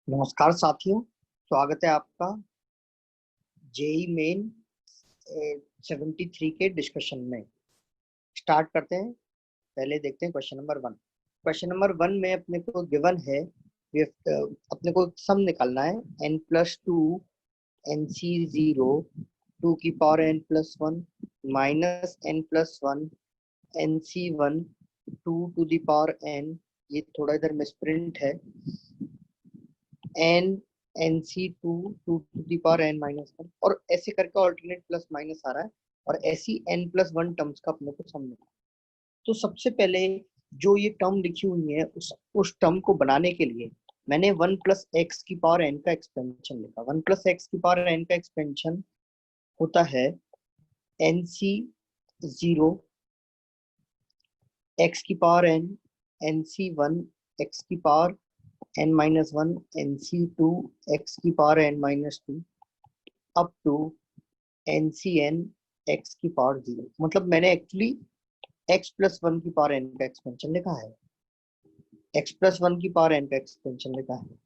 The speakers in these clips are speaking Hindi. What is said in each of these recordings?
नमस्कार साथियों, स्वागत है आपका जेई मेन 73 के डिस्कशन में। स्टार्ट करते हैं। पहले देखते हैं क्वेश्चन नंबर 1। क्वेश्चन नंबर 1 में अपने को गिवन है, अपने को सम निकालना है n+2 nc0 2 की power n+1 minus n+1 nc1 2 to the power n। ये थोड़ा इधर मिसप्रिंट है, n nc2 2 to the power n-1 और ऐसे करके ऑल्टरनेट प्लस माइनस आ रहा है और ऐसी n+1 टर्म्स का अपने को समझना। तो सबसे पहले जो ये टर्म लिखी हुई है उस टर्म को बनाने के लिए मैंने 1 प्लस एक्स की पावर n का एक्सपेंशन लिखा। 1 प्लस एक्स की पावर n का एक्सपेंशन होता है nc0 x की पावर n, nc1 x की पावर n-1, nc2 x की power n-2 up to ncn x की पावर 0। मतलब मैंने एक्चुअली x+1 की पावर n का एक्सपेंशन लिखा है, x+1 की पावर n का एक्सपेंशन लिखा है।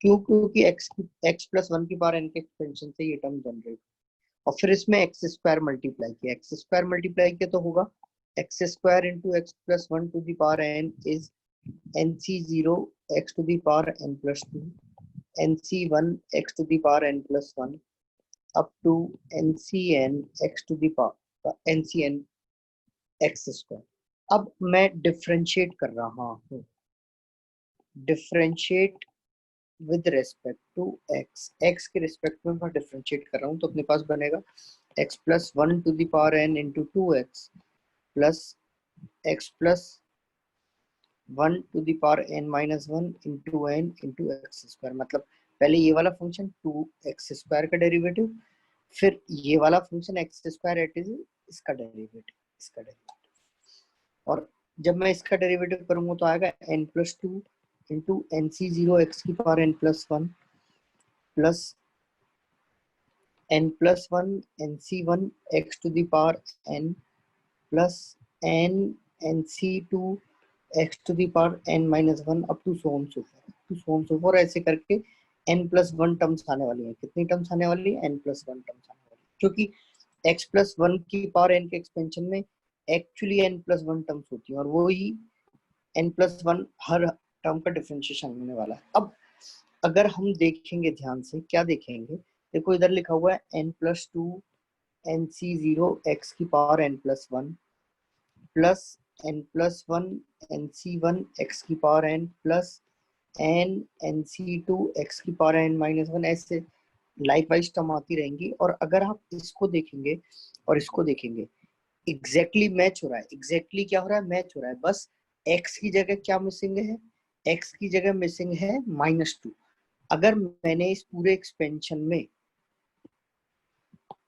क्यों? क्योंकि x+1 की पावर n के एक्सपेंशन से ये टर्म जनरेट और फिर इसमें x² मल्टीप्लाई किया। x² मल्टीप्लाई किया तो होगा x² into x+1 to the power n is nc0 x to the power n+2 nc1 x to the power n+1 up to ncn x to the power ncn x square। अब मैं डिफरेंशिएट कर रहा हूँ, differentiate with respect to x के रिस्पेक्ट में मैं डिफरेंशिएट कर रहा हूँ। तो अपने पास बनेगा x+1 to the power n into 2x plus x+1 to the power n-1 into n into x square. मतलब पहले ये वाला फंक्शन 2x² का डेरिवेटिव, फिर ये वाला फंक्शन x² एट इज इसका डेरिवेटिव और जब मैं इसका डेरिवेटिव करूंगा तो आएगा n+2 इंटू nc0 x की power n+1 plus n+1 nc1 x to the power n plus n nc2 x to the power n-1 up to so on so forth ऐसे करके n+1 टर्म्स आने वाली है। कितनी टर्म्स आने वाली है? n+1 टर्म्स आने वाली है, क्योंकि x+1 की पावर n के एक्सपेंशन में एक्चुअली n+1 टर्म्स होती है और वो ही n+1 हर टर्म का डिफरेंशिएशन होने वाला है। अब अगर हम देखेंगे ध्यान से, क्या देखेंगे? देखो इधर लिखा हुआ है n+2 nc0 x की power n+1 plus n+1 nc1 x की power n plus n nc2 x की पावर n-1। ऐसे लाइक वाइज टर्म आती रहेंगी और अगर आप इसको देखेंगे और इसको देखेंगे एग्जैक्टली मैच हो रहा है। एग्जैक्टली क्या हो रहा है? मैच हो रहा है। बस x की जगह क्या मिसिंग है? x की जगह मिसिंग है -2। अगर मैंने इस पूरे एक्सपेंशन में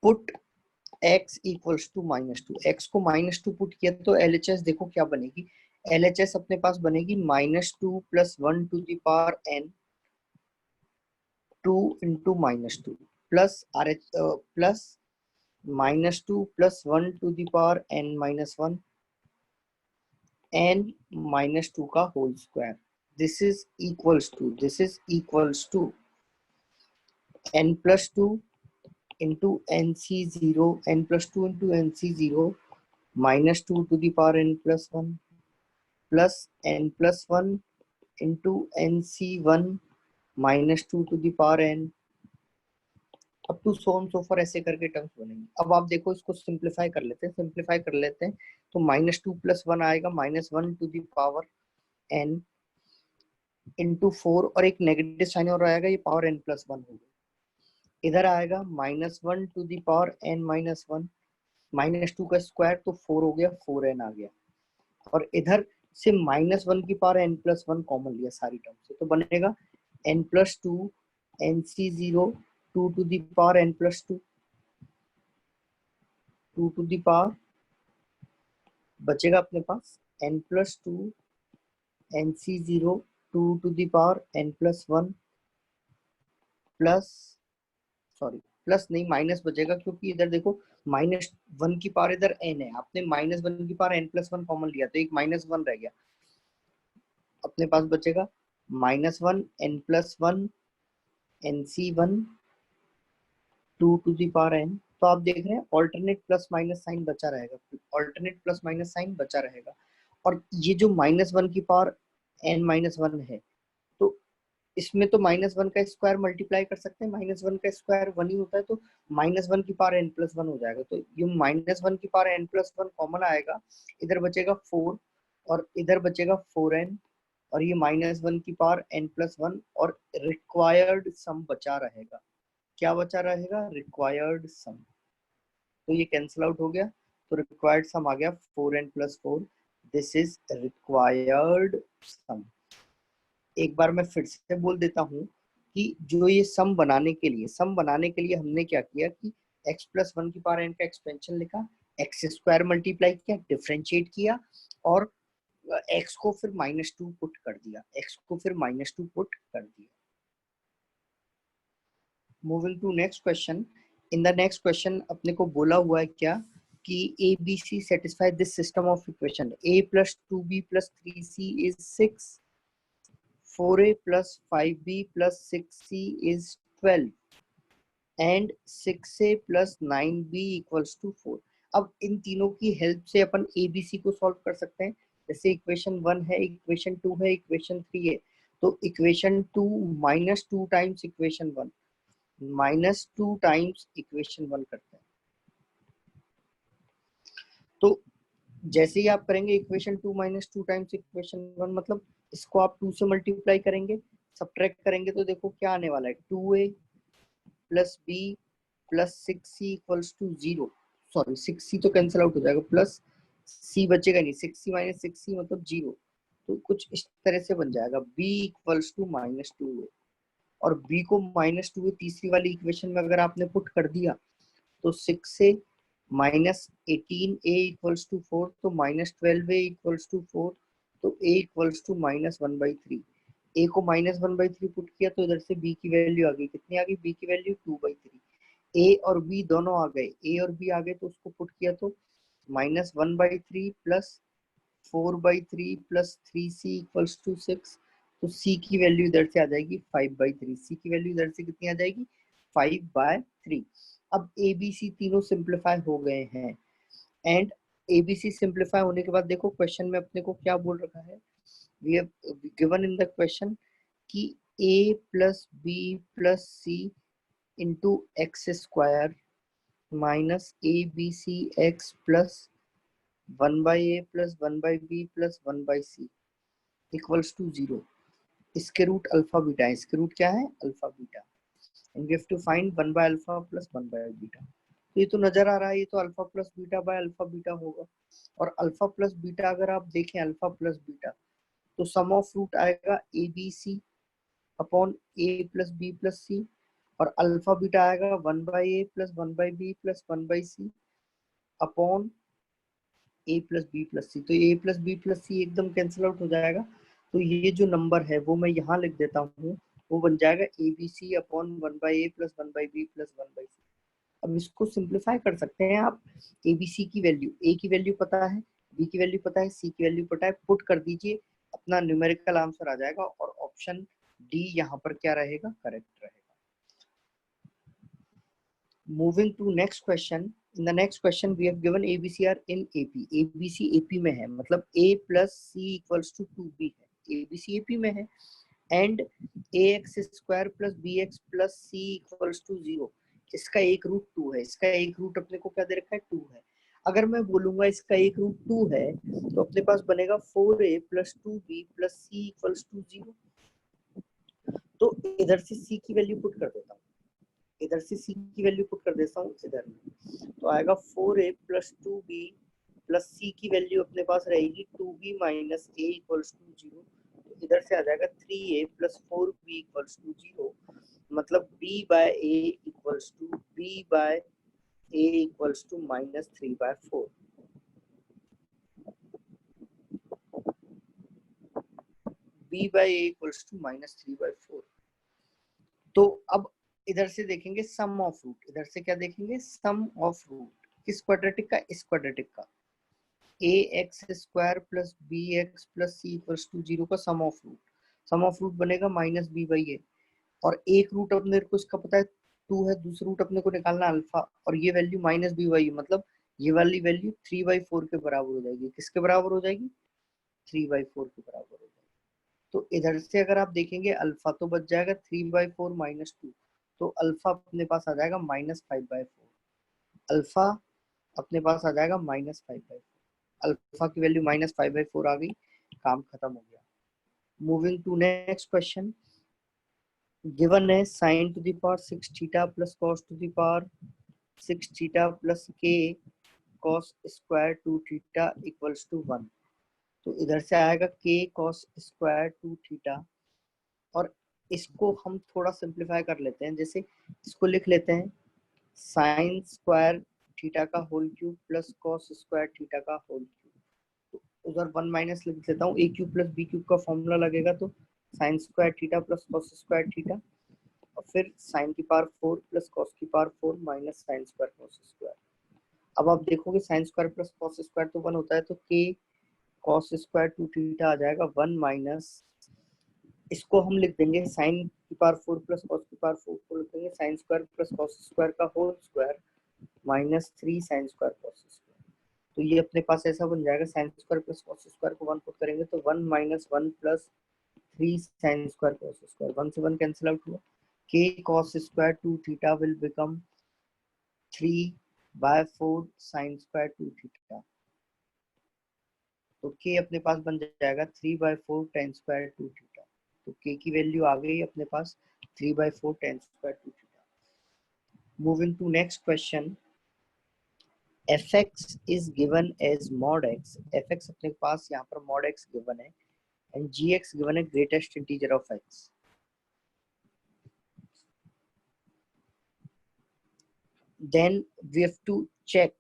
put x equals to -2, x को -2 पुट किया तो LHS देखो क्या बनेगी। LHS अपने पास बनेगी -2 plus 1 to the power n 2 into -2 plus RH plus -2 plus 1 to the power n-1 n-2 का whole square. This is equals to n+2 into nc0 n+2 into nc0 -2 to the power n+1 plus n+1 into nc1 -2 to the power n up to so on so forth ऐसे करके टर्म्स बनेंगे। अब आप देखो इसको सिंप्लीफाई कर लेते हैं तो -2 प्लस 1 आएगा -1 to the power n into 4 और एक नेगेटिव साइन और आएगा, ये पावर n+1 होगा। इधर आएगा -1 टू द पावर n-1 -2 का स्क्वायर तो 4 हो गया, 4n आ गया और इधर से -1 की पावर n+1 कॉमन लिया सारी टर्म से तो बनेगा n+2 nc0 2 to the power n+2 2 to the power बचेगा अपने पास n+2 nc0 2 to the power n+1 plus plus नहीं माइनस बचेगा, क्योंकि इधर देखो -1 की पावर इधर n है, आपने -1 की पावर n+1 कॉमन लिया तो एक -1 रह गया। अपने पास बचेगा -1 n+1 nc1 2 to the power n। तो आप देख रहे हैं ऑल्टरनेट प्लस माइनस साइन बचा रहेगा, ऑल्टरनेट प्लस माइनस साइन बचा रहेगा। और ये जो -1 की पावर n-1 है, तो इसमें तो -1 का स्क्वायर मल्टीप्लाई कर सकते हैं, -1 का स्क्वायर 1 ही होता है, तो -1 की पावर n+1 हो जाएगा। तो ये -1 की पावर n+1 कॉमन आएगा, इधर बचेगा 4 और इधर बचेगा 4n, और ये -1 की पावर n+1 और रिक्वायर्ड सम बचा रहेगा। क्या बचा रहेगा? रिक्वायर्ड सम। तो ये कैंसिल आउट हो गया, तो रिक्वायर्ड सम आ गया 4n+4। दिस इज रिक्वायर्ड सम। एक बार मैं फिर से बोल देता हूँ कि जो ये सम बनाने के लिए हमने क्या किया कि x+1 की पावर n का एक्सपेंशन लिखा, x² मल्टीप्लाई किया, डिफरेंशिएट किया, और x को फिर -2 पुट कर दिया, moving to next question. In the next question अपने को बोला हुआ है क्या कि A B C satisfy this system of equation, a + 2b + 3c is 6, 4a + 5b + 6c is 12 and 6a + 9b = 4। अब इन तीनों की हेल्प से अपन ABC को सॉल्व कर सकते हैं। जैसे इक्वेशन 1 है, इक्वेशन 2 है, इक्वेशन 3 है, तो equation 2 -2 times equation 1 -2 times equation 1 करते हैं। तो जैसे ही आप करेंगे इक्वेशन 2 -2 टाइम्स इक्वेशन 1, मतलब इसको आप 2 से मल्टीप्लाई करेंगे, सब्ट्रैक्ट करेंगे, तो देखो क्या आने वाला है, 2a + b + 6c = 0। Sorry 6c तो कैंसिल आउट हो जाएगा, प्लस c बचेगा नहीं, 6c - 6c मतलब 0। तो कुछ इस तरह से बन जाएगा b = -2a, और b को -2a तीसरी वाली इक्वेशन में अगर आपने पुट कर दिया तो 6 से -18a = 4, तो -12a = 4, तो a = -1/3। a को -1/3 पुट किया तो इधर से b की वैल्यू आ गई, कितनी आ गई? b की वैल्यू 2/3। a और b दोनों आ गए, तो उसको पुट किया तो -1/3 + 4/3 + 3c = 6, तो c की वैल्यू इधर से आ जाएगी 5/3। c की वैल्यू इधर से कितनी आ जाएगी? 5/3। अब ए बी सी तीनों सिंप्लीफाई हो गए हैं, and A B C simplify होने के बाद देखो क्वेश्चन में अपने को क्या बोल रखा है, we have given in the question कि a + b + c into x² minus abcx plus 1/a plus 1/b plus 1/c equals to 0। इसके रूट अल्फा बीटा है, इसके रूट क्या है? Alpha beta. And we have to find 1/अल्फा प्लस 1/बीटा। तो ये तो नजर आ रहा है, ये तो alpha plus beta by alpha beta होगा। और अल्फा प्लस बीटा अगर आप देखें, अल्फा प्लस बीटा, तो सम ऑफ रूट आएगा A B C upon A plus B plus C, और अल्फा बीटा आएगा 1/a plus 1/b plus 1/c upon a plus B plus C. तो a plus B plus C एकदम कैंसिल आउट हो जाएगा, तो ये जो नंबर है वो मैं यहाँ लिख देता हूँ, वो बन जाएगा A B C upon 1/a plus 1/b plus 1/c। अब इसको सिंप्लीफाई कर सकते हैं आप, ए बी सी की वैल्यू, ए की वैल्यू पता है, बी की वैल्यू पता है, सी की वैल्यू पता है, पुट कर दीजिए, अपना न्यूमेरिकल आंसर आ जाएगा, और ऑप्शन डी यहाँ पर क्या रहेगा? करेक्ट रहेगा। Moving to next question. In the next question we have given ABC are in AP. ABC AP में है, मतलब A plus C equals to 2B है, ABC AP में है, and AX² plus BX plus C equals to 0। इसका एक रूट 2 है, इसका एक रूट अपने को क्या दे रखा है? 2 है। अगर मैं बोलूंगा इसका एक रूट 2 है, तो अपने पास बनेगा 4A plus 2B plus C equals to 0। तो इधर से C की वैल्यू पुट कर देता हूँ, इधर से c की वैल्यू पुट कर देता हूँ इधर में, तो आएगा 4a plus 2b plus c की वैल्यू अपने पास रहेगी 2b minus a equals to 0। तो इधर से आ जाएगा 3a plus 4b equals to 0, मतलब b by a equals to -3/4। b by a equals to -3/4। तो अब इधर से देखेंगे सम ऑफ रूट, इधर से क्या देखेंगे? सम ऑफ रूट किस क्वाड्रेटिक का? इस क्वाड्रेटिक का, ax² plus bx plus c equals to 0 का sum of root. Sum of root बनेगा माइनस बी बाई ए, और एक रूट अपने को इसका पता है 2 है, दूसरा रूट अपने को निकालना अल्फा, और ये वैल्यू माइनस बी बाई, मतलब ये वाली वैल्यू 3/4 के बराबर हो जाएगी। किसके बराबर हो जाएगी? 3/4 के बराबर हो जाएगी। तो इधर से अगर आप देखेंगे अल्फा तो बच जाएगा 3/4 -2, तो अल्फा अपने पास आ जाएगा -5/4। अल्फा अपने पास आ जाएगा -5/4। अल्फा की वैल्यू -5/4 आ गई, काम खत्म हो गया। Moving to next question, given है sin to the power 6 theta plus cos to the power 6 theta plus k cos square 2 theta equals to 1। तो इधर से आएगा k cos square 2 theta, और इसको हम थोड़ा सिंप्लीफाई कर लेते हैं। जैसे इसको लिख लेते हैं साइन स्क्वायर थीटा का whole cube plus cos square theta का होल क्यूब। तो उधर 1 माइनस लिख लेता हूँ, A cube plus B cube का फॉर्मूला लगेगा, तो sine square theta plus cos square theta, और फिर साइन की पावर 4 प्लस कॉस की power 4 minus sine square cos square. अब आप देखोगे sine square plus cos square तो 1 होता है, तो के कॉस स्क्वायर 2 थीटा आ जाएगा 1 माइनस, इसको हम लिख देंगे साइन की पावर 4 प्लस कॉस की पावर 4 को लिख देंगे sine square plus cos square का whole square minus 3 sine square cos square. तो ये अपने पास ऐसा बन जाएगा, sine square plus cos square को 1 पुट करेंगे तो 1 minus 1 plus 3 sine square cos square, 1 से 1 कैंसिल आउट हुआ, k cos square 2 theta will become 3/4 sin square 2 theta। तो k अपने पास बन जाएगा 3/4 tan square 2 theta। तो k की वैल्यू आ गई अपने पास 3/4 tan square 2 theta। Moving to next question, fx is given as mod x, fx अपने पास यहाँ पर mod x given है, and gx given है greatest integer of x। then we have to check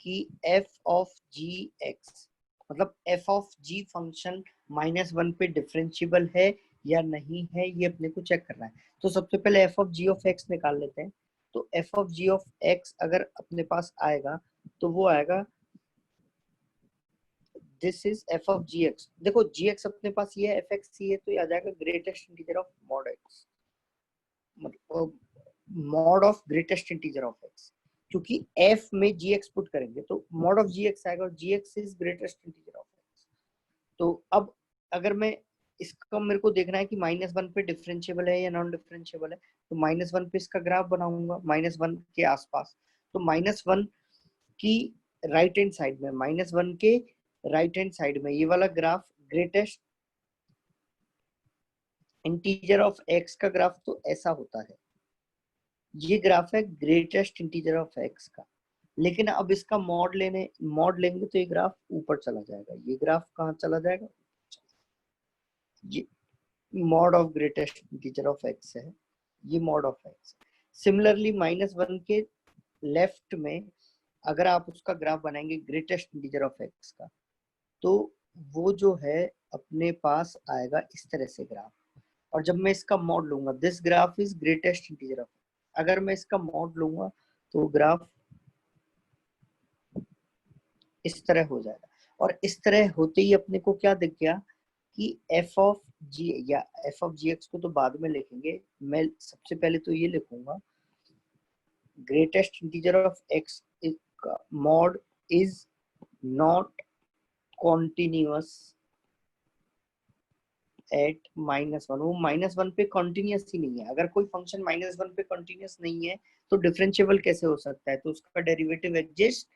कि f of gx, मतलब f of g फंक्शन -1 पे डिफरेंशिएबल है या नहीं है, ये अपने को चेक करना है। तो सबसे पहले f of g of x निकाल लेते हैं। तो f of g of x अगर अपने पास आएगा तो वो आएगा, this is f of gx। देखो gx अपने पास ये है, fx ये है, तो ये आ जाएगा greatest integer of mod x, मतलब mod of greatest integer of x, क्योंकि f में gx पुट करेंगे तो मॉड ऑफ gx आएगा, और gx is greatest integer of x। तो अब अगर मैं इसका मेरे को देखना है कि -1 पे डिफरेंशिएबल है या नॉन डिफरेंशिएबल है, तो -1 पे इसका ग्राफ बनाऊंगा -1 के आसपास। तो -1 की राइट हैंड साइड में, -1 के राइट हैंड साइड में ये वाला graph greatest integer of x का ग्राफ तो ऐसा होता है, ये ग्राफ है ग्रेटेस्ट इंटीजर ऑफ x का। लेकिन अब इसका मॉड लेंगे तो ये ग्राफ ऊपर चला जाएगा, ये ग्राफ कहाँ चला जाएगा, ये mod of greatest integer of x है, ये मॉड ऑफ x। सिमिलरली -1 के लेफ्ट में अगर आप उसका ग्राफ बनाएंगे ग्रेटेस्ट इंटीजर ऑफ x का, तो वो जो है अपने पास आएगा इस तरह से ग्राफ। और जब मैं इसका मॉड लूंगा, this graph is greatest integer of, अगर मैं इसका मॉड लूंगा तो ग्राफ इस तरह हो जाएगा। और इस तरह होते ही अपने को क्या दिख गया कि f ऑफ g या f ऑफ gx को तो बाद में लिखेंगे, मैं सबसे पहले तो ये लिखूंगा greatest integer of x mod is not continuous at -1। वो -1 पे कॉन्टिन्यूअस ही नहीं है। अगर कोई फंक्शन -1 पे कॉन्टिन्यूअस नहीं है तो डिफरेंशिएबल कैसे हो सकता है, तो उसका डेरिवेटिव एग्जिस्ट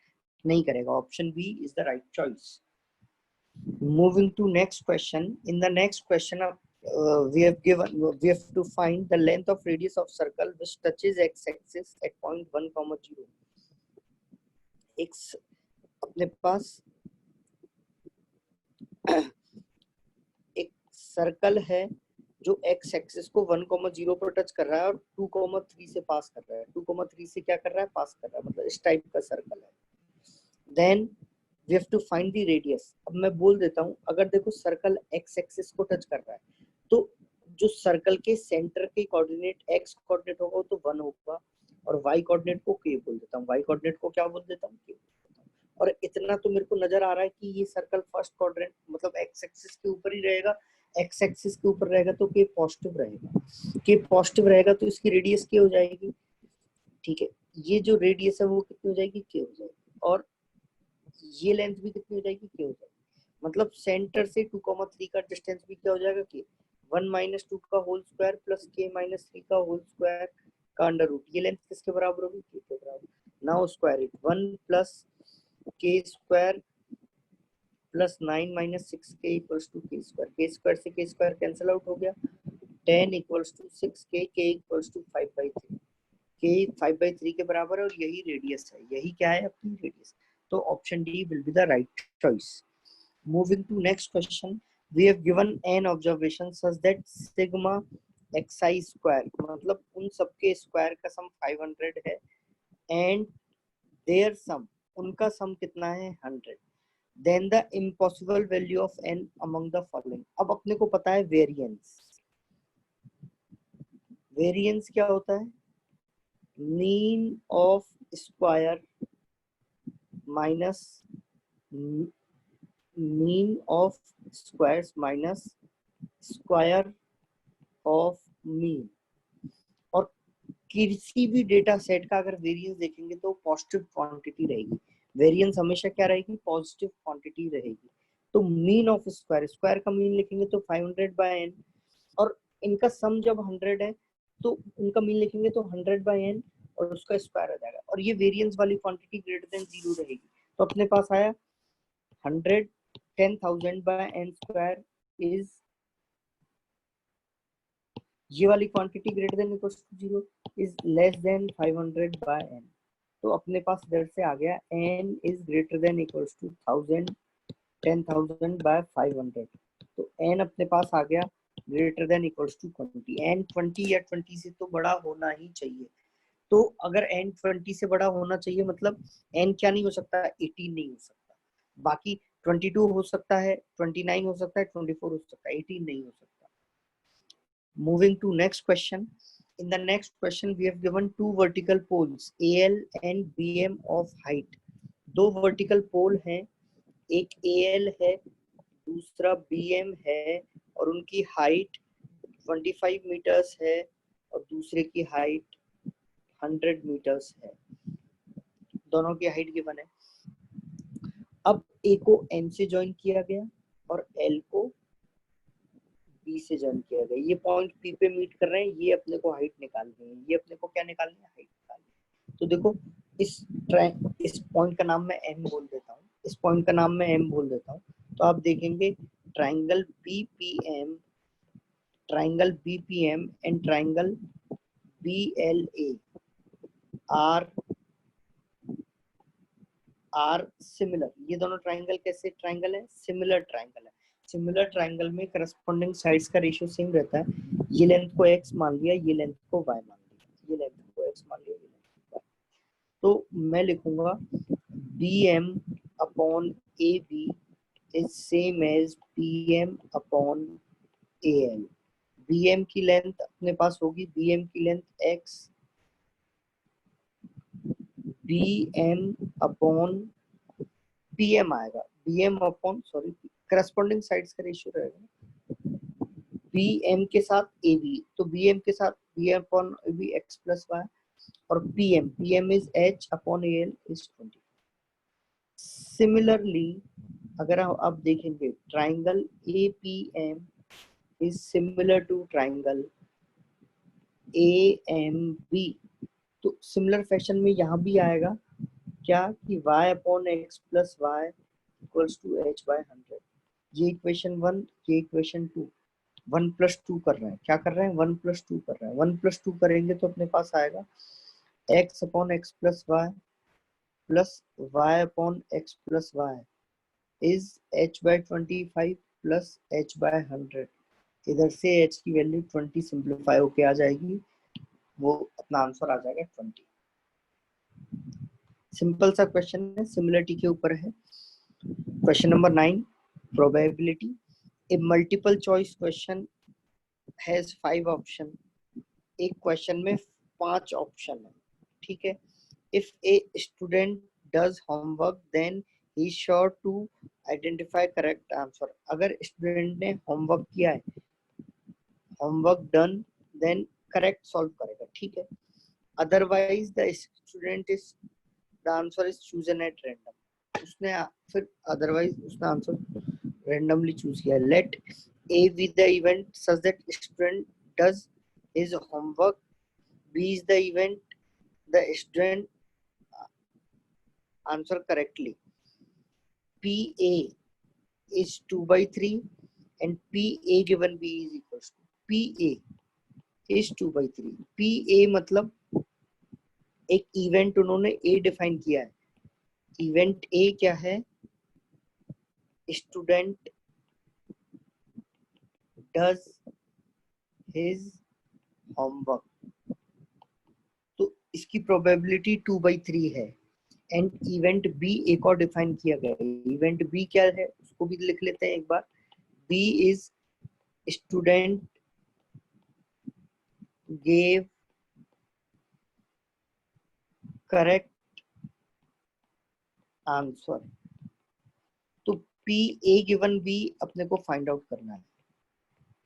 नहीं करेगा। Option B is the right choice. Moving to next question, in the next question we have to find the length of radius of circle which touches x-axis at point 1, 0। x अपने पास एक सर्कल है जो x एक्सिस को 1, 0 पर टच कर रहा है और 2, 3 से पास कर रहा है। 2, 3 से क्या कर रहा है, पास कर रहा है, मतलब इस टाइप का सर्कल है। Then we have to find the radius. अब मैं बोल देता हूँ, अगर देखो सर्कल x एक्सिस को टच कर रहा है तो जो सर्कल के सेंटर के कोऑर्डिनेट x कोऑर्डिनेट होगा तो 1 होगा, और y कोऑर्डिनेट को k बोल देता हूँ, y कोऑर्डिनेट को क्या बोल देता हूँ, k। और इतना तो मेरे को नजर आ रहा है कि ये सर्कल फर्स्ट क्वाड्रेंट मतलब x एक्सिस के ऊपर ही रहेगा, एक्स एक्सिस के ऊपर रहेगा तो के पॉजिटिव रहेगा, के पॉजिटिव रहेगा तो इसकी रेडियस के हो जाएगी, ठीक है। ये जो रेडियस है वो कितनी हो जाएगी, के हो जाएगी, और ये लेंथ भी कितनी हो जाएगी, के हो जाएगी। मतलब सेंटर से 2,3 का डिस्टेंस भी क्या हो जाएगा, के 1 - 2 का होल स्क्वायर प्लस के - 3 का होल स्क्वायर का अंडर रूट। ये लेंथ किसके बराबर होगी, के के बराबर। Now square it 1 plus k square plus 9 - 6k equals to k square. K square से के स्क्वायर कैंसिल आउट हो गया, 10 इक्वल्स टू 6k, के इक्वल्स टू 5/3, के 5/3 के बराबर है, और यही रेडियस है, यही क्या है अपनी रेडियस। तो option D will be the right choice. Moving to next question, we have given an observation such that sigma xi square, मतलब उन सबके स्क्वायर का सम 500 है, एंड देयर सम, उनका सम कितना है 100, then the impossible value of n among the following. अब अपने को पता है वेरिएंस, वेरिएंस क्या होता है, mean of square minus mean of squares minus square of mean. और किसी भी डेटा सेट का अगर वेरिएंस देखेंगे तो पॉजिटिव क्वांटिटी रहेगी, वेरिएंस हमेशा क्या रहेगी, पॉजिटिव क्वांटिटी रहेगी। तो मीन ऑफ स्क्वायर, स्क्वायर का मीन लिखेंगे तो 500/n, और इनका सम जब 100 है तो उनका मीन लिखेंगे तो 100/n और उसका स्क्वायर आ जाएगा, और ये वेरिएंस वाली क्वांटिटी ग्रेटर देन 0 रहेगी। तो अपने पास आया 100 10,000/n स्क्वायर इज, ये वाली quantity greater than equal to 0 is less than 500/n। तो अपने पास इधर से आ गया n is greater than equal to 1000 10,000/500। तो n अपने पास आ गया greater than equal to 20, n 20 या 20 से तो बड़ा होना ही चाहिए। तो अगर n 20 से बड़ा होना चाहिए मतलब n क्या नहीं हो सकता, 18 नहीं हो सकता, बाकी 22 हो सकता है, 29 हो सकता है, 24 हो सकता है, 18 नहीं हो सकता। Moving to next question. In the next question, we have given two vertical poles AL and BM of height. दो vertical pole हैं, एक AL है, दूसरा BM है, और उनकी height 25 मीटर्स है और दूसरे की height 100 मीटर्स है। दोनों की हाइट गिवन है। अब A को M से ज्वाइन किया गया और L को B से ज्वाइन किया गया। ये पॉइंट P पे मीट कर रहे हैं, ये अपने को हाइट निकालनी है, ये अपने को क्या निकालनी है, हाइट निकालनी है। तो देखो इस पॉइंट का नाम मैं M बोल देता हूँ, इस पॉइंट का नाम मैं M बोल देता हूँ। तो आप देखेंगे triangle BPM, triangle BPM and triangle BLA are similar. ये दोनों ट्राइंगल कैसे ट्राइंगल है, सिमिलर ट्राइंगल है। सिमिलर ट्राइंगल में करस्पॉन्डिंग साइड्स का रेशियो सेम रहता है। ये लेंथ को x मान लिया, ये लेंथ को y मान लिया, ये लेंथ को x मान लिया, ये लेंथ को y। तो मैं लिखूंगा BM upon AB is same as PM upon AL। BM की लेंथ अपने पास होगी, BM की length x, BM upon PM आएगा, BM अपॉन करस्पॉन्डिंग साइड्स का रेशियो रहेगा BM के साथ AB, तो BM के साथ BM upon AB x plus y, और PM is H upon AL is 20। Similarly अगर आप देखेंगे triangle APM is similar to triangle AMB, तो सिमिलर फैशन में यहाँ भी आएगा क्या कि y upon x plus y equals to h/100। ये इक्वेशन 1, ये इक्वेशन 2, 1 + 2 कर रहे हैं, क्या कर रहे हैं, 1 + 2 कर रहे हैं। 1 + 2 करेंगे तो अपने पास आएगा x upon x plus y upon x plus y is h/25 plus h/100। इधर से h की वैल्यू 20 सिंप्लीफाई होके आ जाएगी, वो अपना आंसर आ जाएगा 20। सिंपल सा क्वेश्चन है, सिमिलरिटी के ऊपर है। Question number 9, probability. A multiple choice question has 5 option. एक क्वेश्चन में 5 ऑप्शन है, ठीक है। If a student does homework then he is sure to identify correct answer. अगर स्टूडेंट ने होमवर्क किया है, homework done, then correct solve करेगा, ठीक है। Otherwise the student is, the answer is chosen at random. उसने फिर अदरवाइज उसने आंसर रैंडमली चूज किया। Let A B the event such that student does his homework, B is the event the student answer correctly. PA is 2 by 3 and PA given B is equals to PA is 2 by 3. PA मतलब एक इवेंट उन्होंने A डिफाइन किया है। इवेंट A क्या है? स्टूडेंट डज हिज होमवर्क, तो इसकी प्रोबेबिलिटी 2 by 3 है। एंड इवेंट बी एक और डिफाइन किया गया है। इवेंट बी क्या है उसको भी लिख लेते हैं एक बार। B is student gave correct answer. तो पी ए गिवन बी अपने को फाइंड आउट करना है।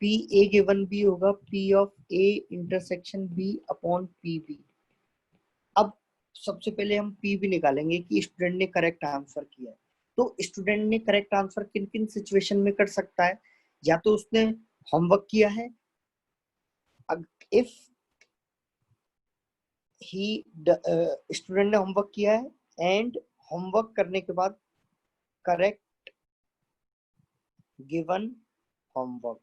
पी ए गिवन बी होगा P of A intersection B upon P B. अब सबसे पहले हम पी भी निकालेंगे कि स्टूडेंट ने करेक्ट आंसर किया है। तो स्टूडेंट ने करेक्ट आंसर किन किन सिचुएशन में कर सकता है? या तो उसने होमवर्क किया है, इफ ही स्टूडेंट ने होमवर्क किया है एंड होमवर्क करने के बाद करेक्ट गिवन होमवर्क,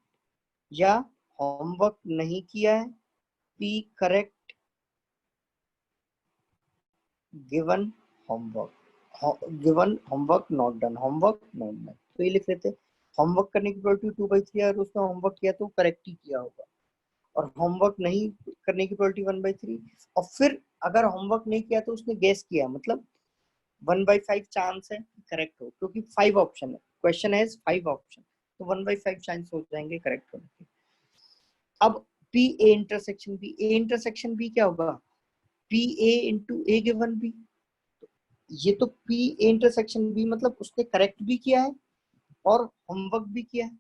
या होमवर्क नहीं किया है, P correct given homework, given homework not done, homework not done. तो ये लिख लेते हैं। होमवर्क करने की प्रोबेबिलिटी 2/3 है, और उसने होमवर्क किया तो करेक्ट ही किया होगा। और होमवर्क नहीं करने की प्रोबेबिलिटी 1/3। और फिर अगर होमवर्क नहीं किया तो उसने गेस किया, मतलब 1/5 चांस है करेक्ट हो, क्योंकि 5 ऑप्शन है, क्वेश्चन है 5 ऑप्शन, तो 1/5 चांस हो जाएंगे करेक्ट होने के। अब P A intersection B, A intersection B क्या होगा? P A into A given B. ये तो पी ए इंटरसेक्शन बी मतलब उसने करेक्ट भी किया है और होमवर्क भी किया है।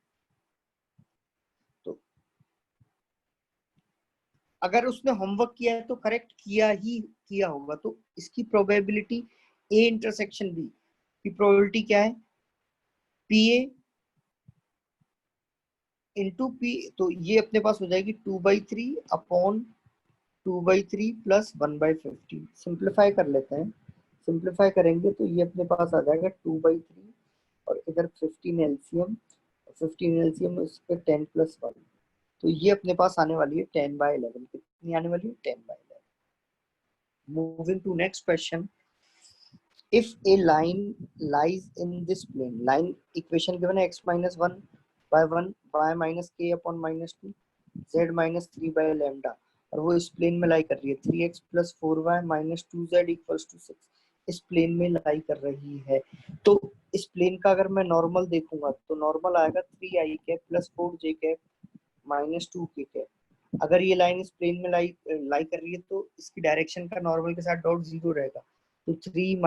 तो अगर उसने होमवर्क किया है तो करेक्ट किया ही किया होगा, तो इसकी प्रोबेबिलिटी ए इंटरसेक्शन बी की प्रोबेबिलिटी क्या है? पी ए इंटू पी, तो ये अपने पास हो जाएगी 2/3 अपॉन 2/3 प्लस 1/15। सिंप्लीफाई कर लेते हैं। सिंप्लीफाई करेंगे तो ये अपने पास आ जाएगा 2/3 और इधर 15 एलसीएम, 15 एलसीएम इस पे 10 + 1, तो ये अपने पास आने वाली है 10/11। कितनी आने वाली है? 10/11। Moving to next question. if a line lies in this plane, line equation given है x minus 1 by 1 y minus k upon minus 2 z minus 3 by lambda, और वो इस प्लेन में लाई कर रही है 3x plus 4y minus 2z equals to 6, इस प्लेन में लाई कर रही है। तो इस प्लेन का अगर मैं नॉर्मल देखूंगा तो नॉर्मल आएगा 3i cap plus 4j cap minus 2k cap. अगर ये लाइन इस प्लेन में लाई कर रही है तो इसकी डायरेक्शन का नॉर्मल के साथ डॉट 0 रहेगा, तो 3 -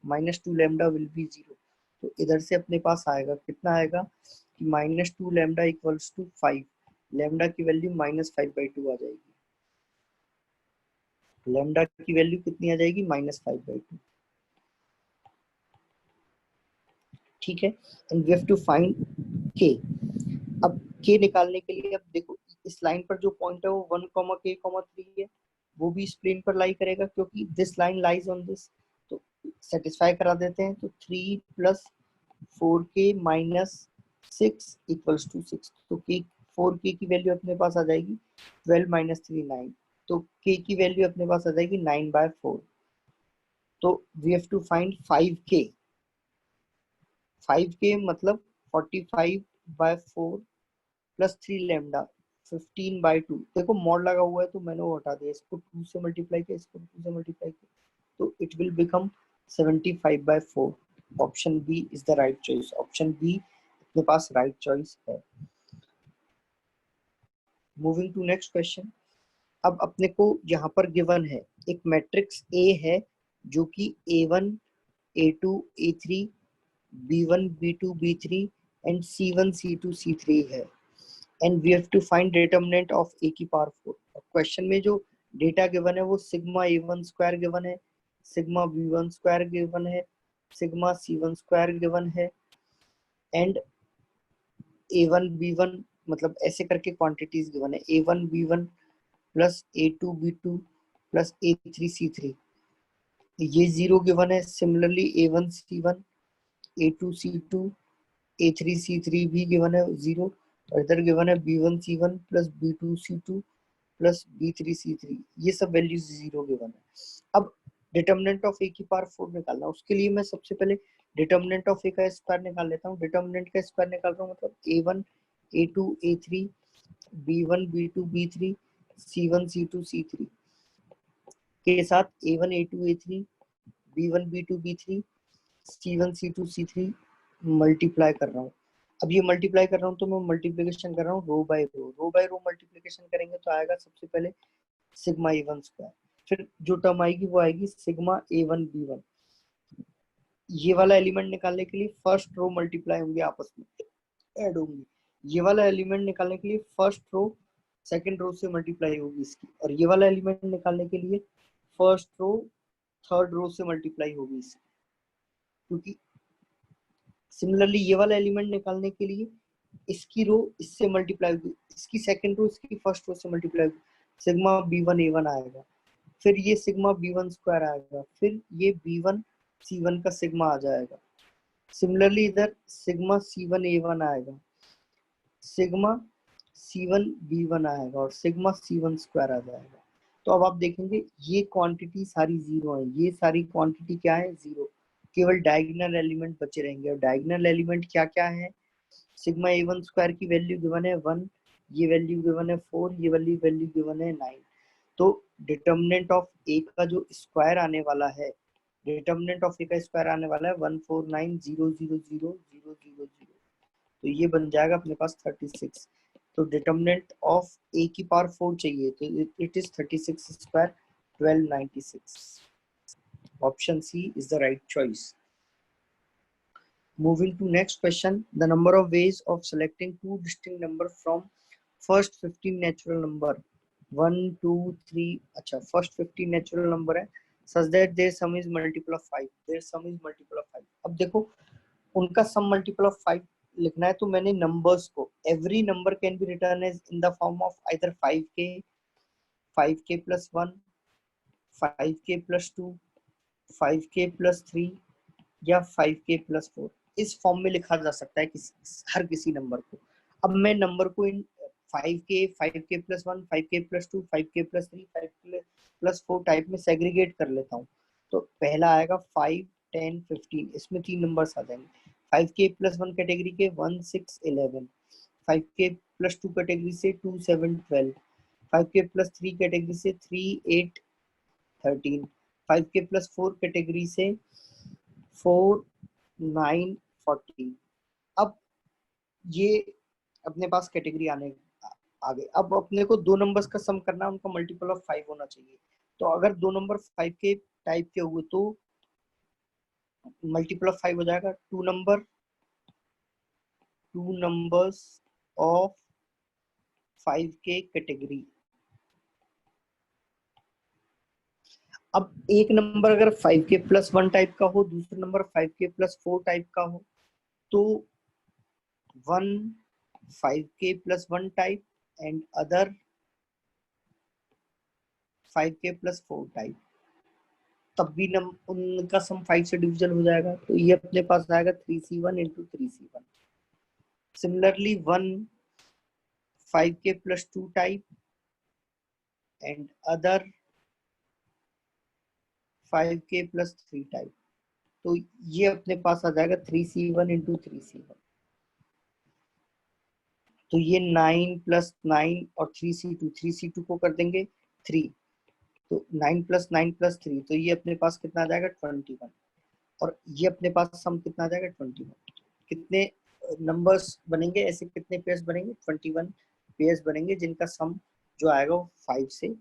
8 - 2 लैम्डा विल बी 0। तो इधर से अपने पास आएगा कितना आएगा कि -2 लैम्डा इक्वल्स टू 5, लैम्डा की वैल्यू -5/2 आ जाएगी। लैम्डा की वैल्यू कितनी आ जाएगी? -5/2। ठीक है, and we have to find k. अब के निकालने के लिए अब देखो इस लाइन पर जो पॉइंट है वो 1, k, 3 है, वो भी इस प्लेन पर लाई करेगा क्योंकि this line lies on this. तो सेटिस्फाई करा देते हैं। तो 3 + 4k - 6 = 6। तो k 4k की वैल्यू अपने पास आ जाएगी 12 - 3 9, तो k की वैल्यू अपने पास आ जाएगी 9/4। तो we have to find 5k। 5k मतलब 45/4 प्लस 3 लैम्डा 15/2। देखो मॉड लगा हुआ है तो मैंने वो हटा दिया, इसको 2 से मल्टीप्लाई किया, इसको 2 से मल्टीप्लाई किया, तो it will become 75/4। Option B is the right choice. Option B अपने पास राइट चॉइस है। Moving to next question. अब अपने को यहाँ पर गिवन है एक मैट्रिक्स ए है जो कि A1 A2 A3 B1 B2 B3 and C1 C2 C3 है and we have to find determinant of a की पावर 4। क्वेश्चन में जो डेटा गिवन है वो सिग्मा A1 स्क्वायर गिवन है, सिग्मा B1 स्क्वायर गिवन है, सिग्मा C1 स्क्वायर गिवन है एंड A1 B1 मतलब ऐसे करके क्वांटिटीज गिवन है, A1 B1 plus A2 B2 plus A3 C3, ये जीरो गिवन है। Similarly A1 C1 A2 C2 A3 C3 भी गिवन है जीरो, और इधर गिवन है B1 C1 plus B2 C2 plus B3 C3, ये सब वैल्यूज जीरो गिवन है। अब डिटर्मिनेंट ऑफ ए की पावर 4 निकालना, उसके लिए मैं सबसे पहले डिटर्मिनेंट ऑफ ए का स्क्वायर निकाल लेता हूँ। डिटर्मिनेंट का स्क्वायर निकाल रहा हूँ मतलब A1 A2 A3 B1 B2 B3 C1 C2 C3 के साथ A1 A2 A3 B1 B2 B3 C1 C2 C3 multiply कर रहा हूँ। अब ये मल्टीप्लाई कर रहा हूँ तो मैं मल्टीप्लिकेशन कर रहा हूँ रो बाय रो मल्टीप्लिकेशन करेंगे तो आएगा सबसे पहले सिग्मा A1 स्क्वायर, फिर जो टर्म आएगी वो आएगी सिग्मा A1 B1। ये वाला एलिमेंट निकालने के लिए फर्स्ट रो मल्टीप्लाई होंगे, आपस में ऐड होंगी। ये वाला एलिमेंट निकालने के लिए फर्स्ट रो सेकंड रो से मल्टीप्लाई होगी इसकी, और ये वाला एलिमेंट निकालने के लिए फर्स्ट रो थर्ड रो से मल्टीप्लाई होगी इसकी, क्योंकि सिमिलरली ये वाला एलिमेंट निकालने के लिए इसकी रो इससे मल्टीप्लाई होगी, इसकी सेकंड रो इसकी फर्स्ट रो से मल्टीप्लाई होगी, सिग्मा B1 A1 आएगा, फिर ये सिग्मा B1 स्क्वायर आएगा, फिर ये B1 C1 का सिग्मा आ जाएगा। सिमिलरली इधर सिग्मा C1 A1 आएगा, सिग्मा C1 B1 आएगा और सिग्मा C1 स्क्वायर आ जाएगा। तो अब आप देखेंगे ये क्वांटिटी सारी जीरो है, ये सारी क्वांटिटी क्या है, जीरो, केवल डायगोनल एलिमेंट बचे रहेंगे। और डायगोनल एलिमेंट क्या क्या है, सिग्मा A1 स्क्वायर की वैल्यू गिवन है 1, ये वैल्यू गिवन है 4, ये वैल्यू गिवन है 9। तो डिटर्मिनेंट ऑफ ए का जो स्क्वायर आने वाला है, डिटर्मिनेंट ऑफ ए का स्क्वायर आने वाला है 149000000, तो ये बन जाएगा अपने पास 36। तो डिटर्मिनेंट ऑफ ए की पावर 4 चाहिए, तो it is 36 square 1296। Option C is the right choice. Moving to next question, the number of ways of selecting two distinct number from first 15 natural number 1 2 3, अच्छा first 15 natural number है, such that their sum is multiple of 5, their sum is multiple of 5। अब देखो उनका sum multiple of 5 लिखना है, तो मैंने numbers को every number can be written as in the form of either 5k plus 1, 5k plus 2, 5k plus 3 या 5k plus 4, इस फॉर्म में लिखा जा सकता है हर किसी नंबर को। अब मैं नंबर को इन 5k 5k plus 1 5k plus 2 5k plus 3 5k plus 4 type में सेग्रीगेट कर लेता हूँ। तो पहला आएगा 5 10 15, इसमें तीन नंबर्स आ जाएंगे। 5k plus 1 कैटेगरी के 1 6 11, 5k plus 2 कैटेगरी से 2 7 12, 5k plus 3 कैटेगरी से 3 8 13, 5k plus 4 कैटेगरी से 4 9 14। अब ये अपने पास कैटेगरी आने आ गए। अब अपने को दो नंबर्स का सम करना है, उनका मल्टीपल ऑफ 5 होना चाहिए। तो अगर दो नंबर 5 के टाइप के हुए तो मल्टीपल ऑफ 5 हो जाएगा टू नंबर्स ऑफ 5 के कैटेगरी। अब एक नंबर अगर 5k plus 1 टाइप का हो, दूसरा नंबर 5k plus 4 टाइप का हो, तो 1 5k plus 1 type and other 5k plus 4 type, तब भी उनका सम 5 से डिविजन हो जाएगा। तो ये अपने पास आएगा 3c1 into 3c1। Similarly 1 5k plus 2 type and other 5k plus 3 type, तो ये अपने पास आ जाएगा 3c1 into 3c1। तो ये 9 plus 9 और 3c2 को कर देंगे 3, तो 9 plus 9 plus 3, तो ये अपने पास कितना आ जाएगा 21, और ये अपने पास सम कितना आ जाएगा 21। कितने नंबर्स बनेंगे ऐसे, कितने पेयर्स बनेंगे 21 पेयर्स बनेंगे, जिनका सम जो आएगा वो 5 से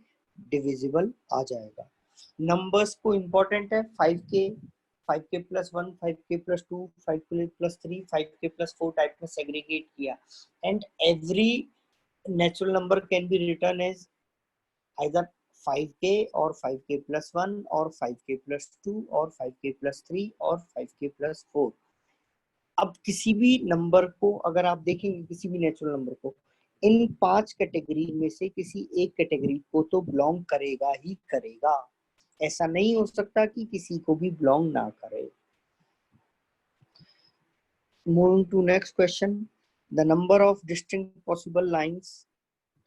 डिविजिबल आ जाएगा। नंबर्स को इम्पोर्टेंट है 5k 5k+1, 5k+2, 5k+3, 5k+4 type में सेग्रीगेट किया, and every natural number can be written as either 5k और 5k+1 और 5k+2 और 5k+3 और 5k+4। अब किसी भी नंबर को अगर आप देखेंगे, किसी भी नेचुरल नंबर को, इन 5 कैटेगरी में से किसी एक कैटेगरी को तो बिलोंग करेगा ही करेगा, ऐसा नहीं हो सकता कि किसी को भी बिलोंग ना करे। Moving to next question, the number of distinct possible lines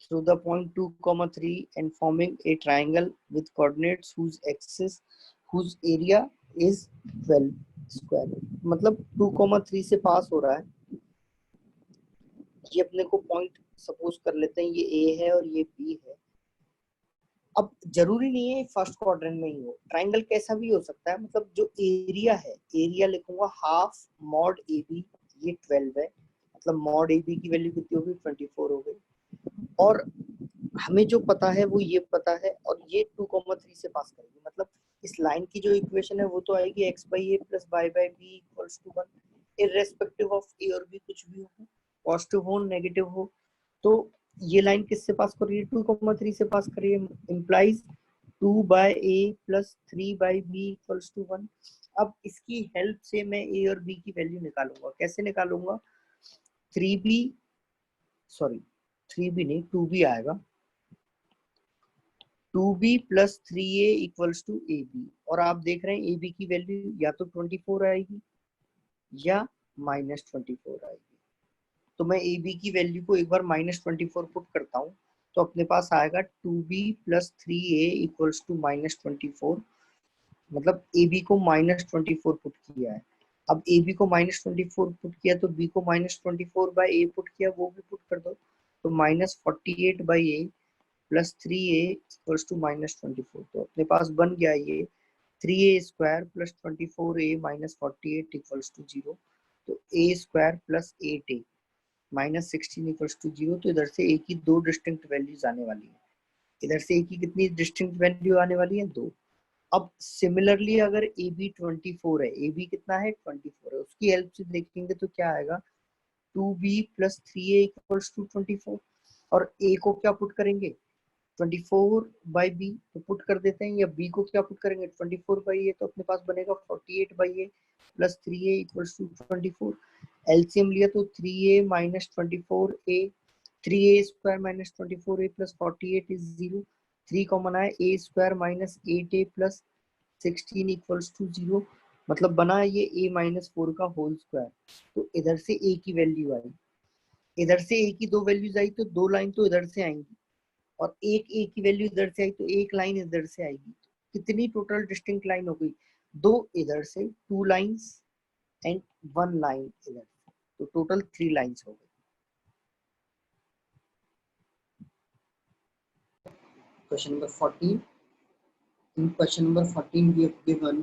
through the point 2, 3 and forming a triangle with coordinates whose axis whose area is 12 square। मतलब 2, 3 से पास हो रहा है, ये अपने को पॉइंट सपोज कर लेते हैं, ये ए है और ये बी है। अब जरूरी नहीं है फर्स्ट क्वाड्रेंट में ही हो, ट्राइंगल कैसा भी हो सकता है। मतलब जो एरिया है, एरिया लिखूंगा हाफ मॉड ए बी, ये 12 है, मतलब मॉड ए बी की वैल्यू कितनी होगी, 24 हो गई। और हमें जो पता है वो ये पता है, और ये 2, 3 से पास करेगी, मतलब इस लाइन की जो इक्वेशन है वो तो आएगी x/a + y/b = 1, इररेस्पेक्टिव ऑफ ए और बी कुछ भी हो, पॉजिटिव हो नेगेटिव हो। तो ये लाइन किससे पास कर रही है, 2, 3 से पास कर रही है, इंप्लाइज 2/a + 3/b = 1। अब इसकी हेल्प से मैं a और b की वैल्यू निकालूंगा। कैसे निकालूंगा, 3b नहीं 2b आएगा, 2b + 3a = ab। और आप देख रहे हैं ab की वैल्यू या तो 24 आएगी या -24 आएगी। तो मैं ab की वैल्यू को एक बार -24 पुट करता हूँ, तो अपने पास आएगा 2b + 3a = -24। मतलब ab को -24 पुट किया है। अब ab को -24 पुट किया तो b को -24/a पुट किया, वो भी पुट कर दो, तो -48/a + 3a = -24। तो अपने पास बन गया ये 3a² + 24a - 48 = 0। तो a² + 8a -16 = 0। तो इधर से a की 2 डिस्टिंक्ट वैल्यूज आने वाली है, इधर से a की कितनी डिस्टिंक्ट वैल्यू आने वाली है, 2। अब सिमिलरली अगर ए बी 24 है, ए बी कितना है 24 है, उसकी हेल्प से देखेंगे तो क्या आएगा, 2b + 3a = 24। और a को क्या पुट करेंगे, 24/b, तो पुट कर देते हैं, या b को क्या पुट करेंगे 24/a, तो अपने पास बनेगा 48/a + 3a = 24। एलसीएम लिया तो 3a - 24a, 3a² - 24a + 48 = 0। 3 common आया, a² - 8a + 16 = 0। मतलब बना ये a - 4 का होल स्क्वायर। तो इधर से a की वैल्यू आई, इधर से a की 2 वैल्यूज आई, तो 2 लाइन तो इधर से आएंगी, और एक a की वैल्यू इधर से आई तो एक लाइन इधर से आएगी। कितनी टोटल डिस्टिंक्ट लाइन हो गई, 2 इधर से, 2 लाइंस एंड 1 लाइन इधर से, तो टोटल 3 लाइंस हो गई। Question number 14. In question number 14 we have given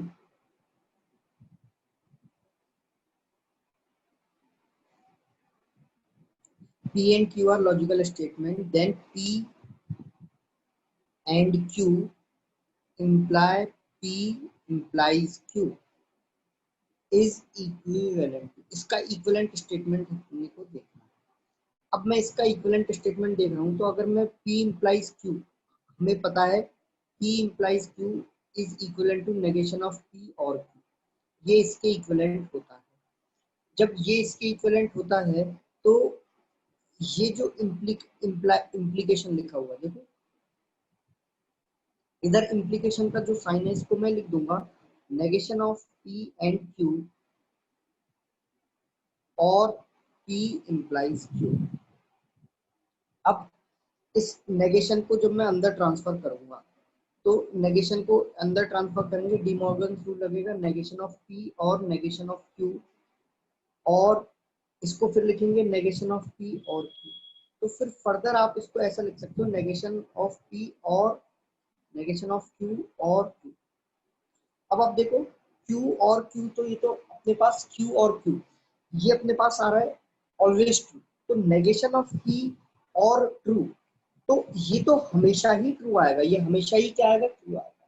P and Q are logical statement, then P and Q imply P implies Q is equivalent। इसका इक्विवेलेंट स्टेटमेंट हमने को देखना है। अब मैं इसका इक्विवेलेंट स्टेटमेंट देख रहा हूँ, तो अगर मैं P implies Q, हमें पता है P implies Q is equivalent to negation of P और Q, ये इसके इक्विवेलेंट होता है। जब ये इसके इक्विवेलेंट होता है तो ये जो इम्प्लीकेशन लिखा हुआ है, देखो इधर इम्प्लीकेशन का जो साइन है इसको मैं लिख दूंगा negation of P and Q और P implies Q। अब इस नेगेशन को जब मैं अंदर ट्रांसफर करूंगा, तो नेगेशन को अंदर ट्रांसफर करेंगे, डी मॉर्गन रूल लगेगा, नेगेशन ऑफ P और नेगेशन ऑफ Q, और इसको फिर लिखेंगे नेगेशन ऑफ P और Q। तो फिर फर्दर आप इसको ऐसा लिख सकते हो, नेगेशन ऑफ P और नेगेशन ऑफ Q और Q। अब आप देखो Q और Q, तो ये तो अपने पास Q और Q ये अपने पास आ रहा है ऑलवेज ट्रू, तो नेगेशन ऑफ P और ट्रू, तो ये तो हमेशा ही ट्रू आएगा, ये हमेशा ही क्या आएगा, ट्रू आएगा।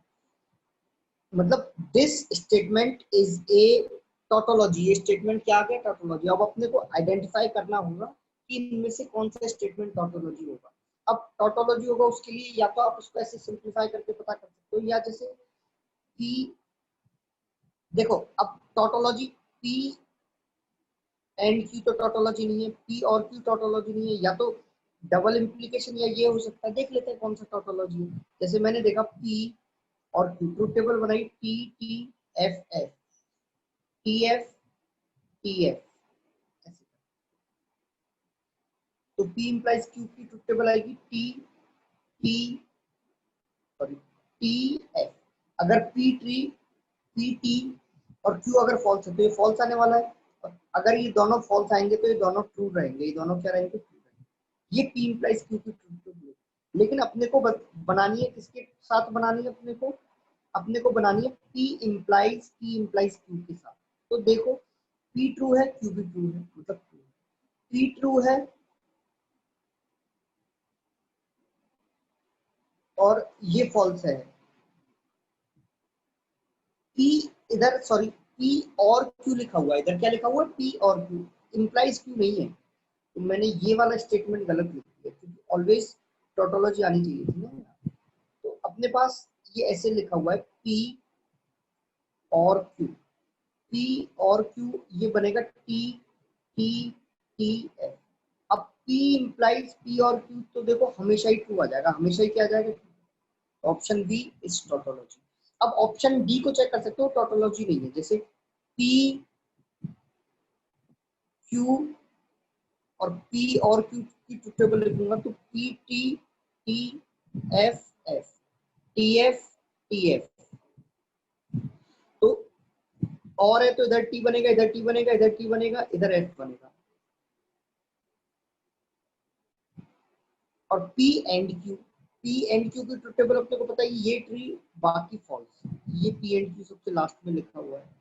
मतलब this statement is a tautology, ये स्टेटमेंट क्या आ गया, टोटोलॉजी। अब अपने को आइडेंटिफाई करना होगा कि इनमें से कौन सा स्टेटमेंट टोटोलॉजी होगा। अब टोटोलॉजी होगा उसके लिए या तो आप उसको ऐसे सिंप्लीफाई करके पता कर सकते हो, या जैसे पी, देखो अब टोटोलॉजी पी एंड क्यू तो टोटोलॉजी नहीं है, पी और क्यू टोटोलॉजी नहीं है, या तो डबल इम्प्लीकेशन या ये हो सकता है। देख लेते हैं कौन सा टोटोलॉजी है। जैसे मैंने देखा पी और क्यू, ट्रुथ टेबल बनाई T T F F T F T F, तो P implies Q की ट्रुथ टेबल आएगी T T sorry T F। अगर P T और Q अगर फॉल्स है तो ये फॉल्स आने वाला है, और अगर ये दोनों फॉल्स आएंगे तो ये दोनों ट्रू रहेंगे, ये दोनों क्या रहेंगे, ट्रू रहेंगे। ये P implies Q की ट्रुथ टेबल। लेकिन अपने को बनानी है किसके साथ, बनानी है अपने को बनानी है P implies Q के साथ। तो देखो P ट्रू है, Q भी ट्रू है, मतलब P ट्रू है और ये फॉल्स है। P इधर सॉरी P और Q लिखा हुआ है, इधर क्या लिखा हुआ है, P और Q, इंप्लाइज Q नहीं है। तो मैंने ये वाला स्टेटमेंट गलत लिख दिया, क्योंकि ऑलवेज टोटोलॉजी आनी चाहिए थी ना। तो अपने पास ये ऐसे लिखा हुआ है P और Q, P और Q ये बनेगा T T T F। अब P इंप्लाइज P और Q, तो देखो हमेशा ही ट्रू आ जाएगा, हमेशा ही क्या आ जाएगा, ऑप्शन बी इज टोटोलॉजी। अब ऑप्शन डी को चेक कर सकते हो, टोटोलॉजी नहीं है। जैसे पी क्यू और पी और क्यू की ट्रुथ टेबल लिखूंगा तो P T T F F T F T F, तो और है तो इधर टी बनेगा, इधर टी बनेगा, इधर टी बनेगा, इधर एफ बनेगा। और पी एंड क्यू की ट्रुथ टेबल अपने को पता है ये ट्री, बाकी फॉल्स। ये पी एंड क्यू सबसे लास्ट में लिखा हुआ है।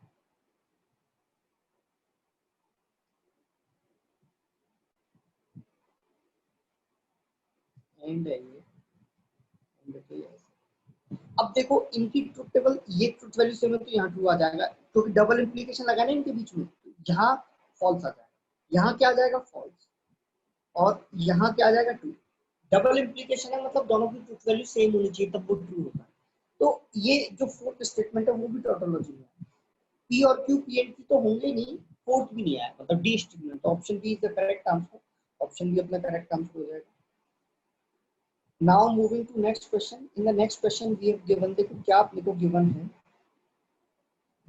एंड है ये, अब देखो इनकी ट्रुथ टेबल, ये ट्रुथ वैल्यू सेम है तो यहाँ ट्रू आ जाएगा, क्योंकि डबल इंप्लीकेशन लगा ना इनके बीच में, यहाँ फॉल्स आ जाएगा, यहाँ क्या आ जाएगा, फॉल्स, और यहाँ क्या आ जाएगा, ट्रू। डबल इंप्लीकेशन है मतलब दोनों की ट्रुथ वैल्यू सेम होनी चाहिए तब वो ट्रू होता है। तो ये जो फोर्थ स्टेटमेंट है वो भी टोटोलॉजी में है। पी और क्यू पी एंड क्यू तो होंगे नहीं, फोर्थ भी नहीं आया, मतलब डी स्टेटमेंट, तो option B is the correct answer, option B अपना करेक्ट आंसर हो जाएगा। Now moving to next question. In the next question we have given, देखो क्या अपने को given है,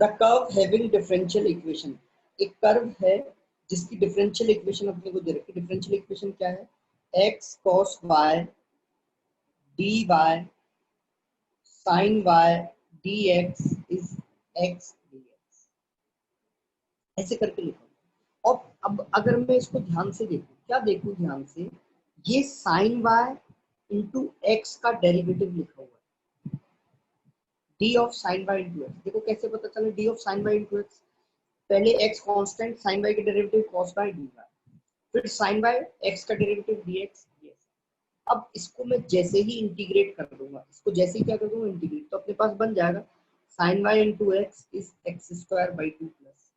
the curve having differential equation। एक कर्व है जिसकी डिफरेंशियल इक्वेशन अपने को दे रखी है। डिफरेंशियल इक्वेशन क्या है, x cos y dy sin y dx is x dx, ऐसे करके लिखो। और अब अगर मैं इसको ध्यान से देखूं, क्या देखूं ध्यान से, ये sin y इंटू एक्स का डेरिवेटिव लिखा हुआ है, d of sin y into x. देखो कैसे पता चले d of sin y into x, पहले x कांस्टेंट, sin y के डेरिवेटिव cos y dy, फिर sin y x का डेरिवेटिव dx dx। अब इसको मैं जैसे ही इंटीग्रेट कर दूंगा, इसको जैसे ही क्या कर दूंगा, इंटीग्रेट, तो अपने पास बन जाएगा sin y into x is x square by 2 plus,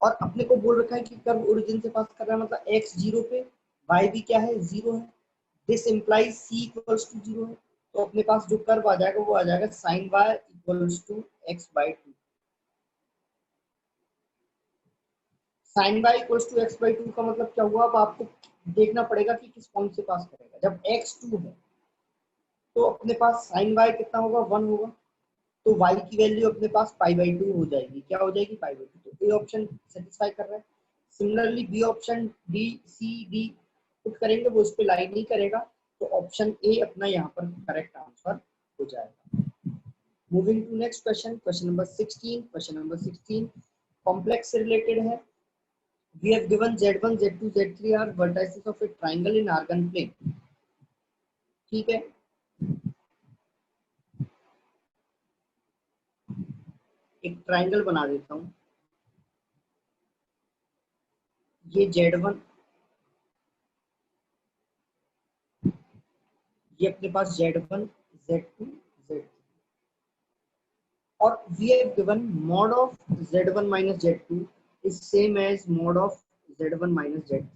और अपने को बोल रखा है कि कर्व ओरिजिन से पास कर रहा है, मतलब x 0 पे, y भी क्या है, 0 है, this implies c equals to 0 है। तो अपने पास जो कर्व आ जाएगा वो आ जाएगा sin y equals to x by 2। sin y equals to x by 2 का मतलब क्या हुआ, अब आपको देखना पड़ेगा कि किस पॉइंट से पास करेगा। जब x 2 है तो अपने पास sin y कितना होगा, 1 होगा, तो y की वैल्यू अपने पास पाई बाई 2 हो जाएगी। क्या हो जाएगी, पाई बाई 2। तो ए ऑप्शन सेटिस्फाई कर रहा है। Similarly B option, D C D put करेंगे, वो इस पे लाइन नहीं करेगा, तो ऑप्शन ए अपना यहाँ पर करेक्ट आंसर हो जाएगा। Moving to next question, question number 16। Question number 16 complex से रिलेटेड है। We have given z1 z2 z3 are vertices of a triangle in Argand plane. ठीक है, एक ट्रायंगल बना देता हूँ, ये z1, ये अपने पास z1 z2 z3, और we have given mod of z1 minus z2 is same as mod of z1 minus z3,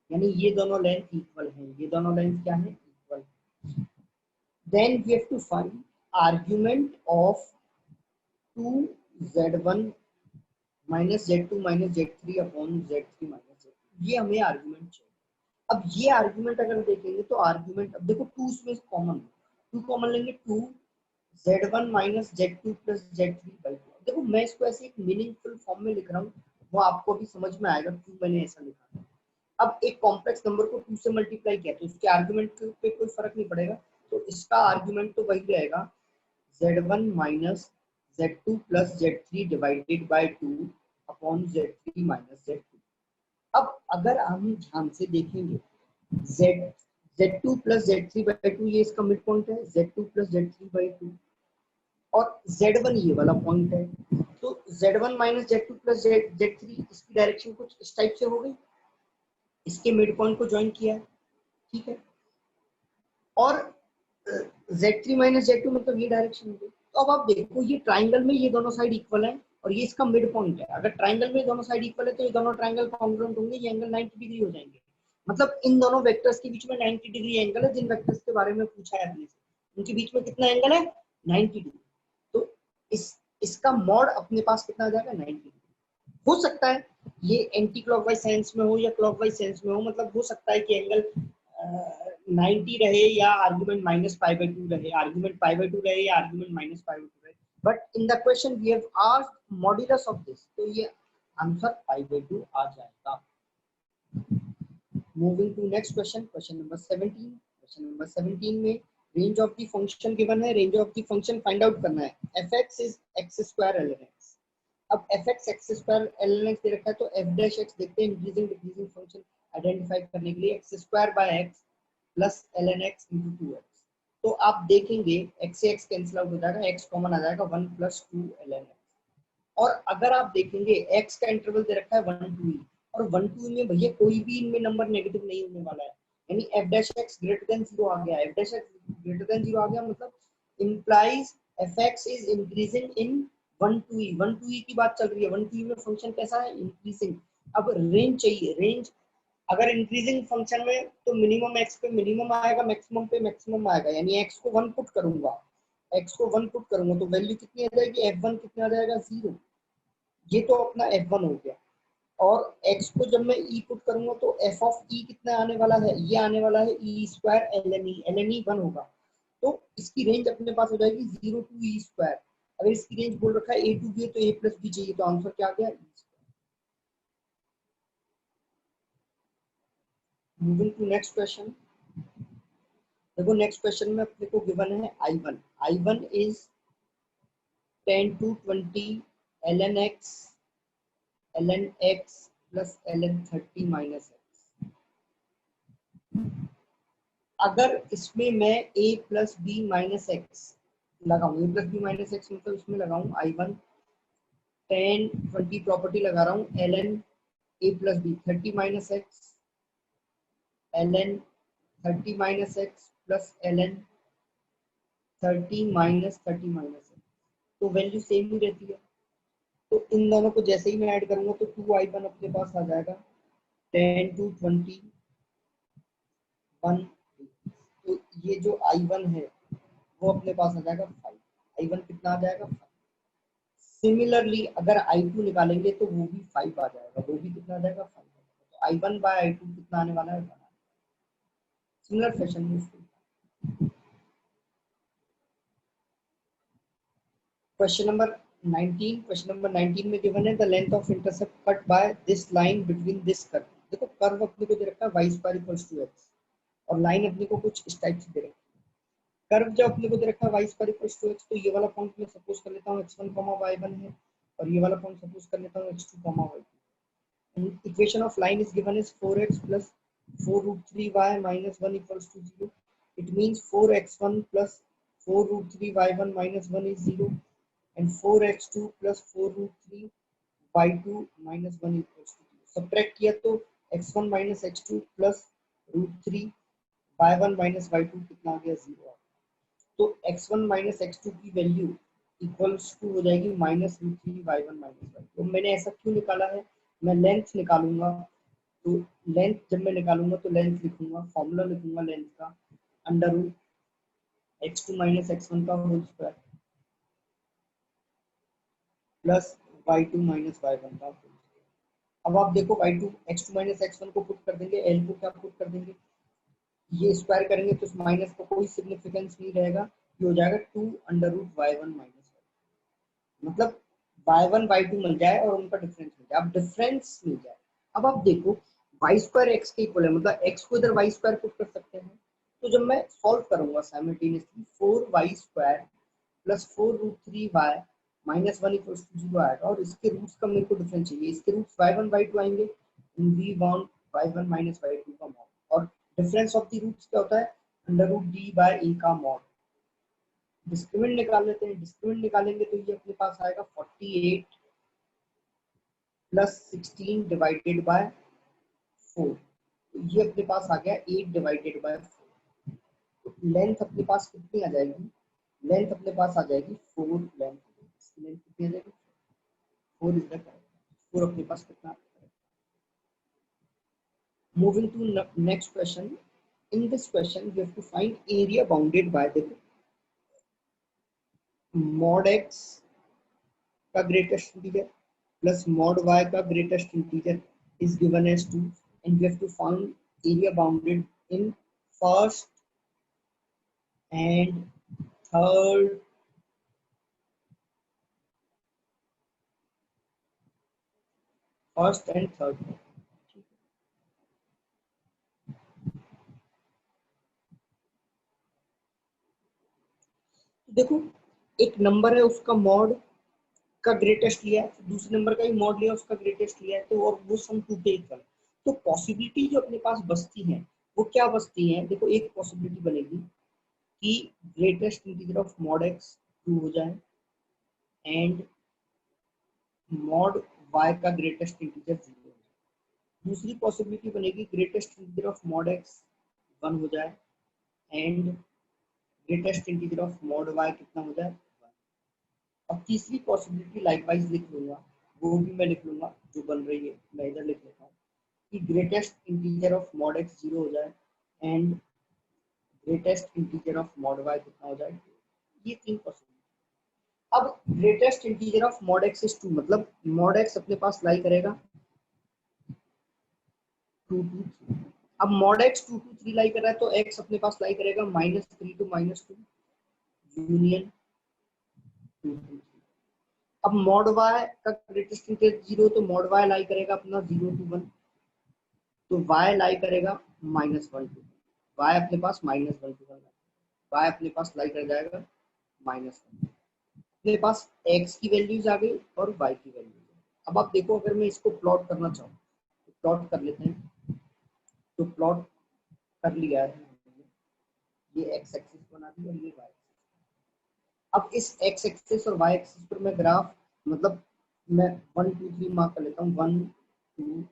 यानी ये दोनों लेंथ इक्वल हैं, ये दोनों लेंथ क्या है, equal. then we have to find argument of 2z1 minus z2 minus z3 upon z3 minus z2, ये हमें आर्ग्यूमेंट चाहिए। अब ये आर्ग्यूमेंट अगर देखेंगे तो आर्ग्यूमेंट, अब देखो 2 इसमें कॉमन, 2 कॉमन लेंगे, 2 z1 minus z2 plus z3 by 2। देखो मैं इसको ऐसे एक मीनिंगफुल फॉर्म में लिख रहा हूँ, वो आपको भी समझ में आएगा क्यों मैंने ऐसा लिखा है। अब एक कॉम्प्लेक्स नंबर को 2 से मल्टीप्लाई किया तो इसके आर्ग्यूमेंट पे कोई फर्क नहीं पड़ेगा, तो इसका आर्ग्यूमेंट तो वही रहेगा z1 minus z2 plus z3 divided by 2 upon z3 minus z2। अब अगर हम ध्यान से देखेंगे z2 प्लस z3 बाई 2 ये इसका मिड पॉइंट है, z2 प्लस z3 बाई 2, और z1 ये वाला पॉइंट है, तो z1 minus z2 plus z3 इसकी डायरेक्शन कुछ इस टाइप से हो गई, इसके मिड पॉइंट को ज्वाइन किया है, ठीक है, और z3 माइनस z2 मतलब ये डायरेक्शन हो गई। तो अब आप देखो ये ट्राइंगल में ये दोनों साइड इक्वल है और ये इसका मिड पॉइंट है, अगर ट्राइंगल में दोनों साइड इक्वल है तो ये दोनों ट्राइंगल कॉन्ग्रुएंट होंगे, ये एंगल 90 डिग्री हो जाएंगे, मतलब इन दोनों वेक्टर्स के बीच में 90 डिग्री एंगल है, जिन वेक्टर्स के बारे में पूछा है अपने से, उनके बीच में कितना एंगल है, 90 डिग्री। तो इसका मॉड अपने पास कितना आ जाएगा, 90 डिग्री। हो सकता है ये एंटी क्लॉकवाइज सेंस में हो या क्लॉकवाइज सेंस में हो, मतलब हो सकता है कि एंगल 90 रहे या आर्गुमेंट माइनस पाई बाई 2 रहे, आर्गुमेंट पाई बाई 2 रहे या आर्गुमेंट माइनस पाई बाई 2 रहे, but in the question we have asked modulus of this, तो ये आंसर पाई बाई 2 आ जाएगा। Moving to next question, question number 17। Question number 17 में range of the function given है, range of the function find out करना है। fx is x square ln x। अब fx x square ln x दे रखा है तो f डैश x देखते हैं, इंक्रीजिंग डिक्रीजिंग फंक्शन आइडेंटिफाई करने के लिए x square by x plus ln x into 2x। तो आप देखेंगे x से x कैंसिल आउट हो जाएगा, x कॉमन आ जाएगा 1 प्लस 2 ln x। और अगर आप देखेंगे x का इंटरवल दे रखा है 1 2 e, और 1 2 में भैया कोई भी इनमें नंबर नेगेटिव नहीं होने वाला है, यानी f dash x greater than 0 आ गया, f dash x greater than 0 आ गया, मतलब implies fx is increasing in 1 2 e। 1 2 e की बात चल रही है, 1 2 e में फंक्शन कैसा है, इंक्रीजिंग। अब रेंज चाहिए, रेंज अगर इंक्रीजिंग फंक्शन में तो मिनिमम x पे मिनिमम आएगा, मैक्सिमम पे मैक्सिमम आएगा, यानी x को 1 पुट करूंगा, x को 1 पुट करूंगा तो वैल्यू कितनी आ जाएगी, f1 कितना आ जाएगा, 0। ये तो अपना f1 हो गया, और x को जब मैं e पुट करूंगा तो f ऑफ e कितना आने वाला है, ये आने वाला है e स्क्वायर ln e 1 होगा, तो इसकी रेंज अपने पास हो जाएगी 0 टू e स्क्वायर। अगर इसकी रेंज बोल रखा है a टू b तो a प्लस b चाहिए, तो आंसर क्या आ गया, e। Moving to next question, देखो नेक्स्ट क्वेश्चन में अपने को गिवन है I1 is 10 to 20 ln x plus ln 30 minus x। अगर इसमें मैं a plus b minus x लगाऊं, a plus b minus x मतलब इसमें लगाऊं I1 10 20 प्रॉपर्टी लगा रहा हूं ln a plus b 30 minus x ln 30 minus x plus ln 30 minus 30 minus x, तो वैल्यू सेम ही रहती है, तो इन दोनों को जैसे ही मैं ऐड करूंगा तो 2I1 अपने पास आ जाएगा 10 to 20 1, तो ये जो I1 है वो अपने पास आ जाएगा 5, I1 कितना आ जाएगा 5। सिमिलरली अगर I2 निकालेंगे तो वो भी 5 आ जाएगा, वो भी कितना आ जाएगा 5 आ जाएगा, तो I1 बाय I2 कितना आने वाला है 1। सिमिलर फैशन में इसको क्वेश्चन नंबर 19, क्वेश्चन नंबर 19 में गिवन है the length of intercept cut by this line between this curve. देखो कर्व अपने को दे रखा है y square equals to x, और लाइन अपने को कुछ इस टाइप से दे रखी है। कर्व जो अपने को दे रखा है y square equals to x, तो ये वाला पॉइंट मैं सपोज कर लेता हूं x1, y1 है, और ये वाला पॉइंट सपोज कर लेता हूं x2, y2। And equation of line is given is 4x plus 4 root 3y minus 1 equals to 0. It means 4x1 plus 4 root 3y1 minus 1 is 0. And 4x2 plus 4 root 3 y2 minus 1 equals to 0. Subtract किया तो x1 minus x2 plus root 3 y1 minus y2 कितना आ गया 0। तो x1 minus x2 की वैल्यू इक्वल्स टू हो जाएगी -√3y1 - y। तो मैंने ऐसा क्यों निकाला है, मैं लेंथ निकालूंगा, तो लेंथ जब मैं निकालूंगा तो लेंथ लिखूंगा, फॉर्मूला लिखूंगा लेंथ का, √x2 - x1 का whole square plus y2 - y1 का होल स्क्वायर। अब आप देखो y2 x2 - x1 को पुट कर देंगे, l को क्या पुट कर देंगे, ये स्क्वायर करेंगे तो इस माइनस का कोई सिग्निफिकेंस नहीं रहेगा, ये हो जाएगा 2√y1 - y। मतलब y1 y2 मिल जाए और उनका डिफरेंस मिल जाए, अब डिफरेंस मिल जाए। अब आप देखो वाई स्क्वायर एक्स के इक्वल है, मतलब एक्स को इधर वाई स्क्वायर पुट कर सकते हैं। तो जब मैं सॉल्व करूंगा साइमल्टेनियसली 4y² प्लस 4√3y - 1 = 0 आएगा, और इसके रूट्स का मेरे को डिफरेंस चाहिए, इसके रूट्स y1 y2 आएंगे, वी वांट y1 - y2 का मॉड, और डिफरेंस ऑफ द रूट्स क्या होता है, √d/a का मॉड। डिस्क्रिमिनेंट निकाल लेते हैं, डिस्क्रिमिनेंट निकालेंगे तो ये अपने पास आएगा 48 प्लस 16 डिवाइडेड बाय 4, तो ये अपने पास आ गया 8 डिवाइडेड बाय 4। तो लेंथ अपने पास कितनी आ जाएगी, लेंथ अपने पास आ जाएगी 4 लेंथ, इसकी लेंथ कितनी आ जाएगी 4 इज द करेक्ट, 4 अपने पास कितना। Moving to next question, in this question we have to find area bounded by the mod x का greatest integer plus mod y का greatest integer is given as 2, and we have to find area bounded in first and third first and third. तो देखो एक नंबर है उसका मॉड का ग्रेटेस्ट लिया है, दूसरे नंबर का ही मॉड लिया उसका ग्रेटेस्ट लिया है, तो और वो सम टू के इक्वल। तो पॉसिबिलिटी जो अपने पास बचती है वो क्या बचती है, देखो एक पॉसिबिलिटी बनेगी कि greatest integer of mod x 2 हो जाए एंड मॉड y का ग्रेटेस्ट इंटीजर 0 हो जाए। दूसरी पॉसिबिलिटी बनेगी greatest integer of mod x 1 हो जाए and greatest integer of mod y कितना हो जाए 1। अब तीसरी पॉसिबिलिटी लाइकवाइज लिख लूंगा, वो भी मैं लिख लूंगा जो बन रही है, मैं इधर लिख लेता हूँ कि greatest integer of mod x 0 हो जाए and greatest integer of mod y कितना हो जाए 2। ये तीन पॉसिबिलिटी। अब greatest integer of mod x is 2, मतलब मॉड एक्स अपने पास लाई करेगा 2 2 3। अब मॉड एक्स 2 2 3 लाई कर रहा है तो एक्स अपने पास लाई करेगा -3 to -2 यूनियन 2 2 3। अब मॉड y का ग्रेटेस्ट इंटीजर 0, तो मॉड y लाई करेगा अपना 0 to 1, तो y लाई करेगा -1 to 1, y अपने पास -1 to 1, y अपने पास लाई कर जाएगा -1। अपने पास x की वैल्यूज आ गई और y की वैल्यूज। अब आप देखो अगर मैं इसको प्लॉट करना चाहूँ तो प्लॉट कर लेते हैं, तो प्लॉट कर लिया है, ये x एक्सिस बना दी और ये y। अब इस x एक्सिस और y एक्सिस पर मैं ग्राफ, मतलब मैं 1 2 3 मार्क कर लेता हूँ, 1 2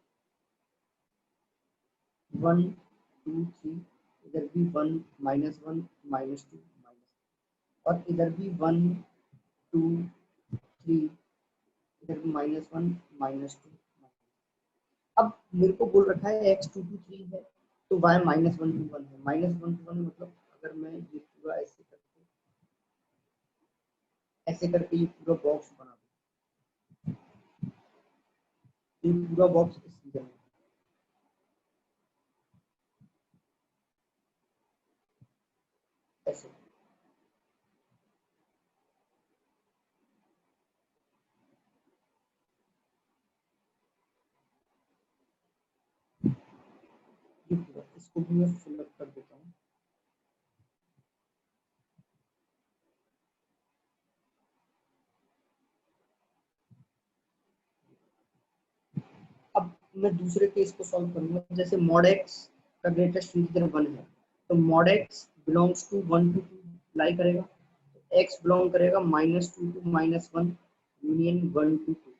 1 2 3, इधर भी 1 -1 -2 और इधर भी 1 2 3, इधर भी -1 -2। अब मेरे को बोल रखा है x 2 2 3 है तो y -1 to 1 है, -1 to 1 मतलब अगर मैं ये पूरा ऐसे करके ये पूरा बॉक्स बना दूं, ये पूरा बॉक्स इस सीजन में ऐसे। ये पूरा, इसको भी मैं फिलअप कर देता हूँ। अब मैं दूसरे केस को सॉल्व करूंगा, जैसे mod x का ग्रेटेस्ट इंटीजर 1 है, तो mod x belongs to 1 to 2 lie करेगा, तो x बिलोंग करेगा -2 to -1 union 1 to 2।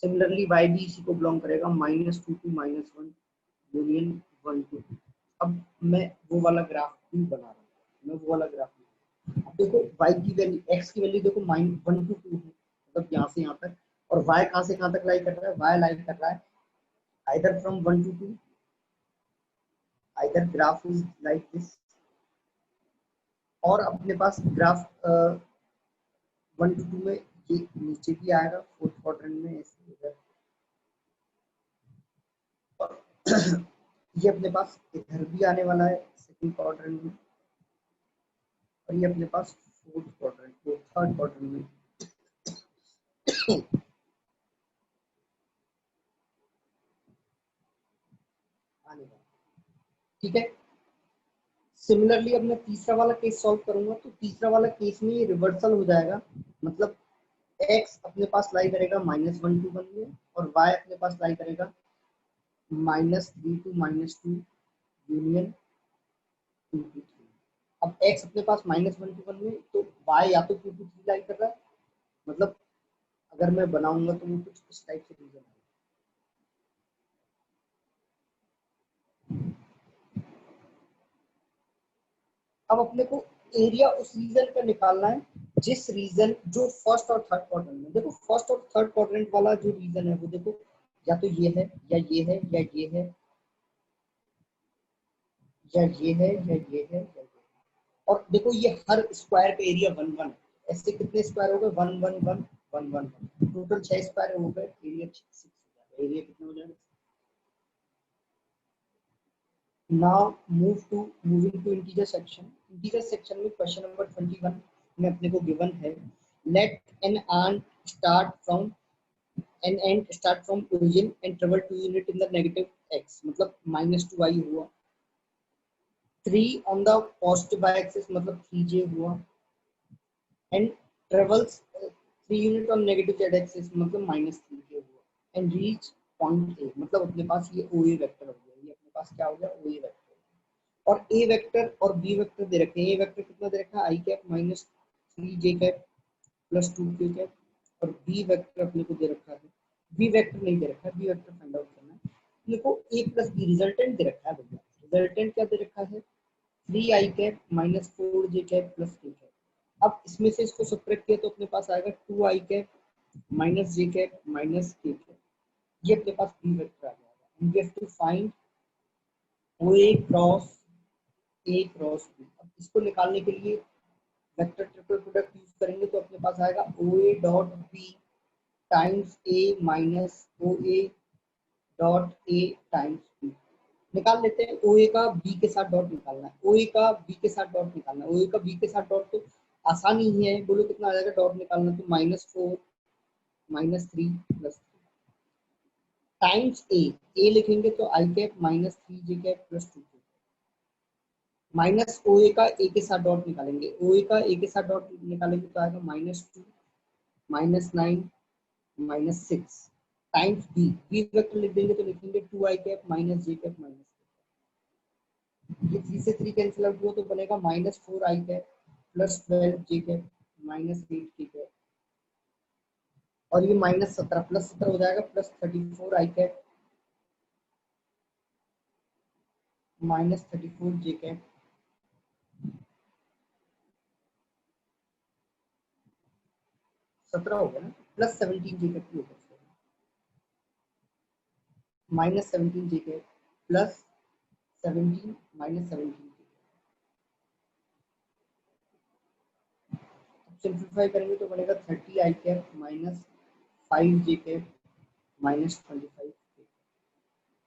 Similarly y भी इसी को बिलोंग करेगा -2 to -1 यूनियन 1 to 2। अब मैं वो वाला ग्राफ भी बना रहा हूँ, मैं वो वाला ग्राफ देखो y की वैल्यू, x की वैल्यू देखो -1 to 2 है, मतलब यहाँ से यहाँ तक, और y कहाँ से कहाँ तक लाई कर रहा है, y लाई कर रहा है either from 1 to 2, either graph is like this, और अपने पास ग्राफ 1 to 2 में ये नीचे भी आएगा, फोर्थ क्वाड्रेंट में ऐसे इधर, और ये अपने पास इधर भी आने वाला है सेकंड क्वाड्रेंट में, और ये अपने पास फोर्थ क्वाड्रेंट, थर्ड क्वाड्रेंट में आने वाला, ठीक है। सिमिलरली अब मैं तीसरा वाला केस सॉल्व करूंगा, तो तीसरा वाला केस में ये रिवर्सल हो जाएगा, मतलब x अपने पास लाई करेगा -1 to 1 में, और y अपने पास लाई करेगा -3 to -2 यूनियन 2 to 3। अब x अपने पास -1 to 1 में, तो y या तो 2 to 3 लाई कर रहा है, मतलब अगर मैं बनाऊंगा तो वो कुछ इस टाइप से रीजन है। अब अपने को एरिया उस रीजन का निकालना है जिस रीजन जो फर्स्ट और थर्ड क्वाड्रेंट में, देखो फर्स्ट और थर्ड क्वाड्रेंट वाला जो रीजन है वो देखो या तो ये है या ये है या ये है या ये है या ये है या ये है, और देखो ये हर स्क्वायर का एरिया 1 1 है, ऐसे कितने स्क्वायर हो गए 1 1 1 1 1 1, टोटल 6 स्क्वायर हो गए, एरिया 6 हो जाएगा, एरिया कितना हो जाएगा। Now moving to integer section. Integer section में क्वेश्चन नंबर 21 में अपने को गिवन है let an ant start from origin and travel 2 unit in the negative x, मतलब -2i हुआ, 3 on the positive y axis मतलब 3j हुआ, and travels 3 unit on negative z axis मतलब -3j हुआ, and reach point a, मतलब अपने पास ये OA वेक्टर हो गया, ये अपने पास क्या हो गया OA वेक्टर, और ए वेक्टर और बी वेक्टर दे रखे हैं, ए वेक्टर कितना दे रखा है I cap -3j cap plus 2k cap, और बी वेक्टर अपने को दे रखा है, बी वेक्टर नहीं दे रखा है, बी वेक्टर फाइंड आउट करना है, देखो a प्लस बी रिजल्टेंट दे रखा है भैया, रिजल्टेंट क्या दे रखा है 3i cap -4j cap plus k cap, अब इसमें से इसको सब्ट्रैक्ट किया तो अपने पास आएगा 2i cap -j cap -k cap, ये अपने पास बी वेक्टर आ जाएगा, and we have to find OA cross A cross B. अब इसको निकालने के लिए वेक्टर ट्रिपल प्रोडक्ट यूज करेंगे, तो अपने पास आएगा OA dot B times A minus OA dot A times B. निकाल लेते हैं, OA का बी के साथ डॉट निकालना है, OA का बी के साथ डॉट निकालना है, OA का बी के साथ डॉट तो आसान ही है, बोलो कितना आ जाएगा डॉट निकालना, तो -4 -3 प्लस टाइम्स ए लिखेंगे तो I cap -3j cap plus 2 minus OA का ए के साथ डॉट निकालेंगे, OA का ए के साथ डॉट निकालेंगे तो आएगा -2 -9 -6 टाइम्स बी, बी वेक्टर लिख देंगे तो लिखेंगे 2i कैप -j कैप ये 3 से 3 कैंसिल आउट हुआ तो बनेगा -4i cap plus 12j cap -8k cap, और ये -17 प्लस 17 हो जाएगा plus 34i cap -34j cap, 17 हो गया ना, प्लस 17j कैप की -17j कैप प्लस 17 -17, सिंप्लीफाई करेंगे तो बनेगा 30i कैप -5j कैप -25,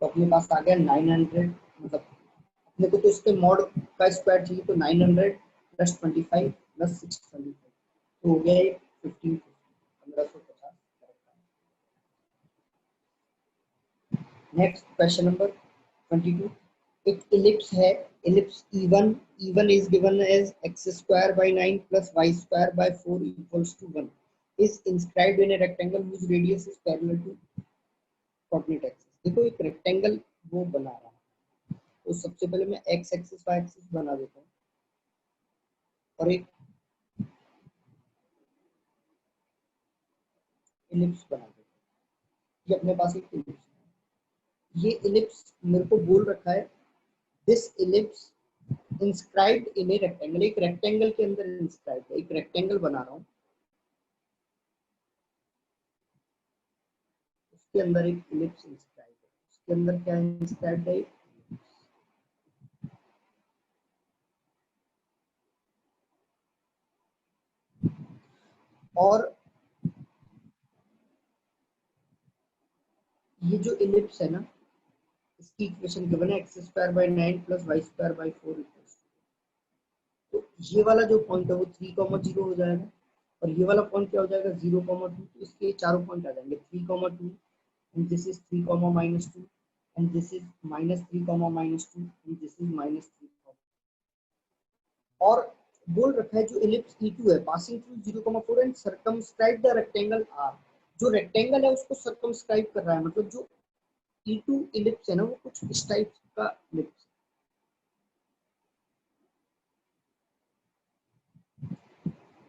तो अपने पास आ गया 900, मतलब अपने को तो इसके मॉड का स्क्वायर चाहिए, तो 900 प्लस 25 प्लस 625, तो हो गया ये 1550। नेक्स्ट क्वेश्चन नंबर 22, एक इलिप्स है, ellipse E1 is given as x square by 9 plus y square by 4 equals to 1 is inscribed in a rectangle whose radius is parallel to coordinate axis। देखो एक रेक्टेंगल वो बना रहा है, तो सबसे पहले मैं x एक्सिस y एक्सिस बना देता हूँ, और एक इलिप्स बना देता हूँ, ये अपने पास एक इलिप्स है, ये इलिप्स मेरे को बोल रखा है this ellipse inscribed in a rectangle, एक रेक्टेंगल के अंदर इंस्क्राइब्ड है, एक रेक्टेंगल बना रहा हूँ, उसके अंदर एक इलिप्स इंस्क्राइब्ड है, उसके अंदर क्या इंस्क्राइब्ड है, और ये जो इलिप्स है ना, इसकी इक्वेशन गिवन है x square by 9 plus y square by 4 equals, तो ये वाला जो पॉइंट है वो 3,0 हो जाएगा, और ये वाला पॉइंट क्या हो जाएगा 0,2, तो इसके चारों पॉइंट आ जाएंगे 3,2, and this is 3 comma minus 2, and this is minus 3 comma minus 2, and this is minus 3 comma, और बोल रखा है जो इलिप्स E2 है passing through 0,4 and circumscribe the rectangle R, जो रेक्टेंगल है उसको सर्कमस्क्राइब कर रहा है, मतलब जो E2 इलिप्स है ना वो कुछ इस टाइप का इलिप्स,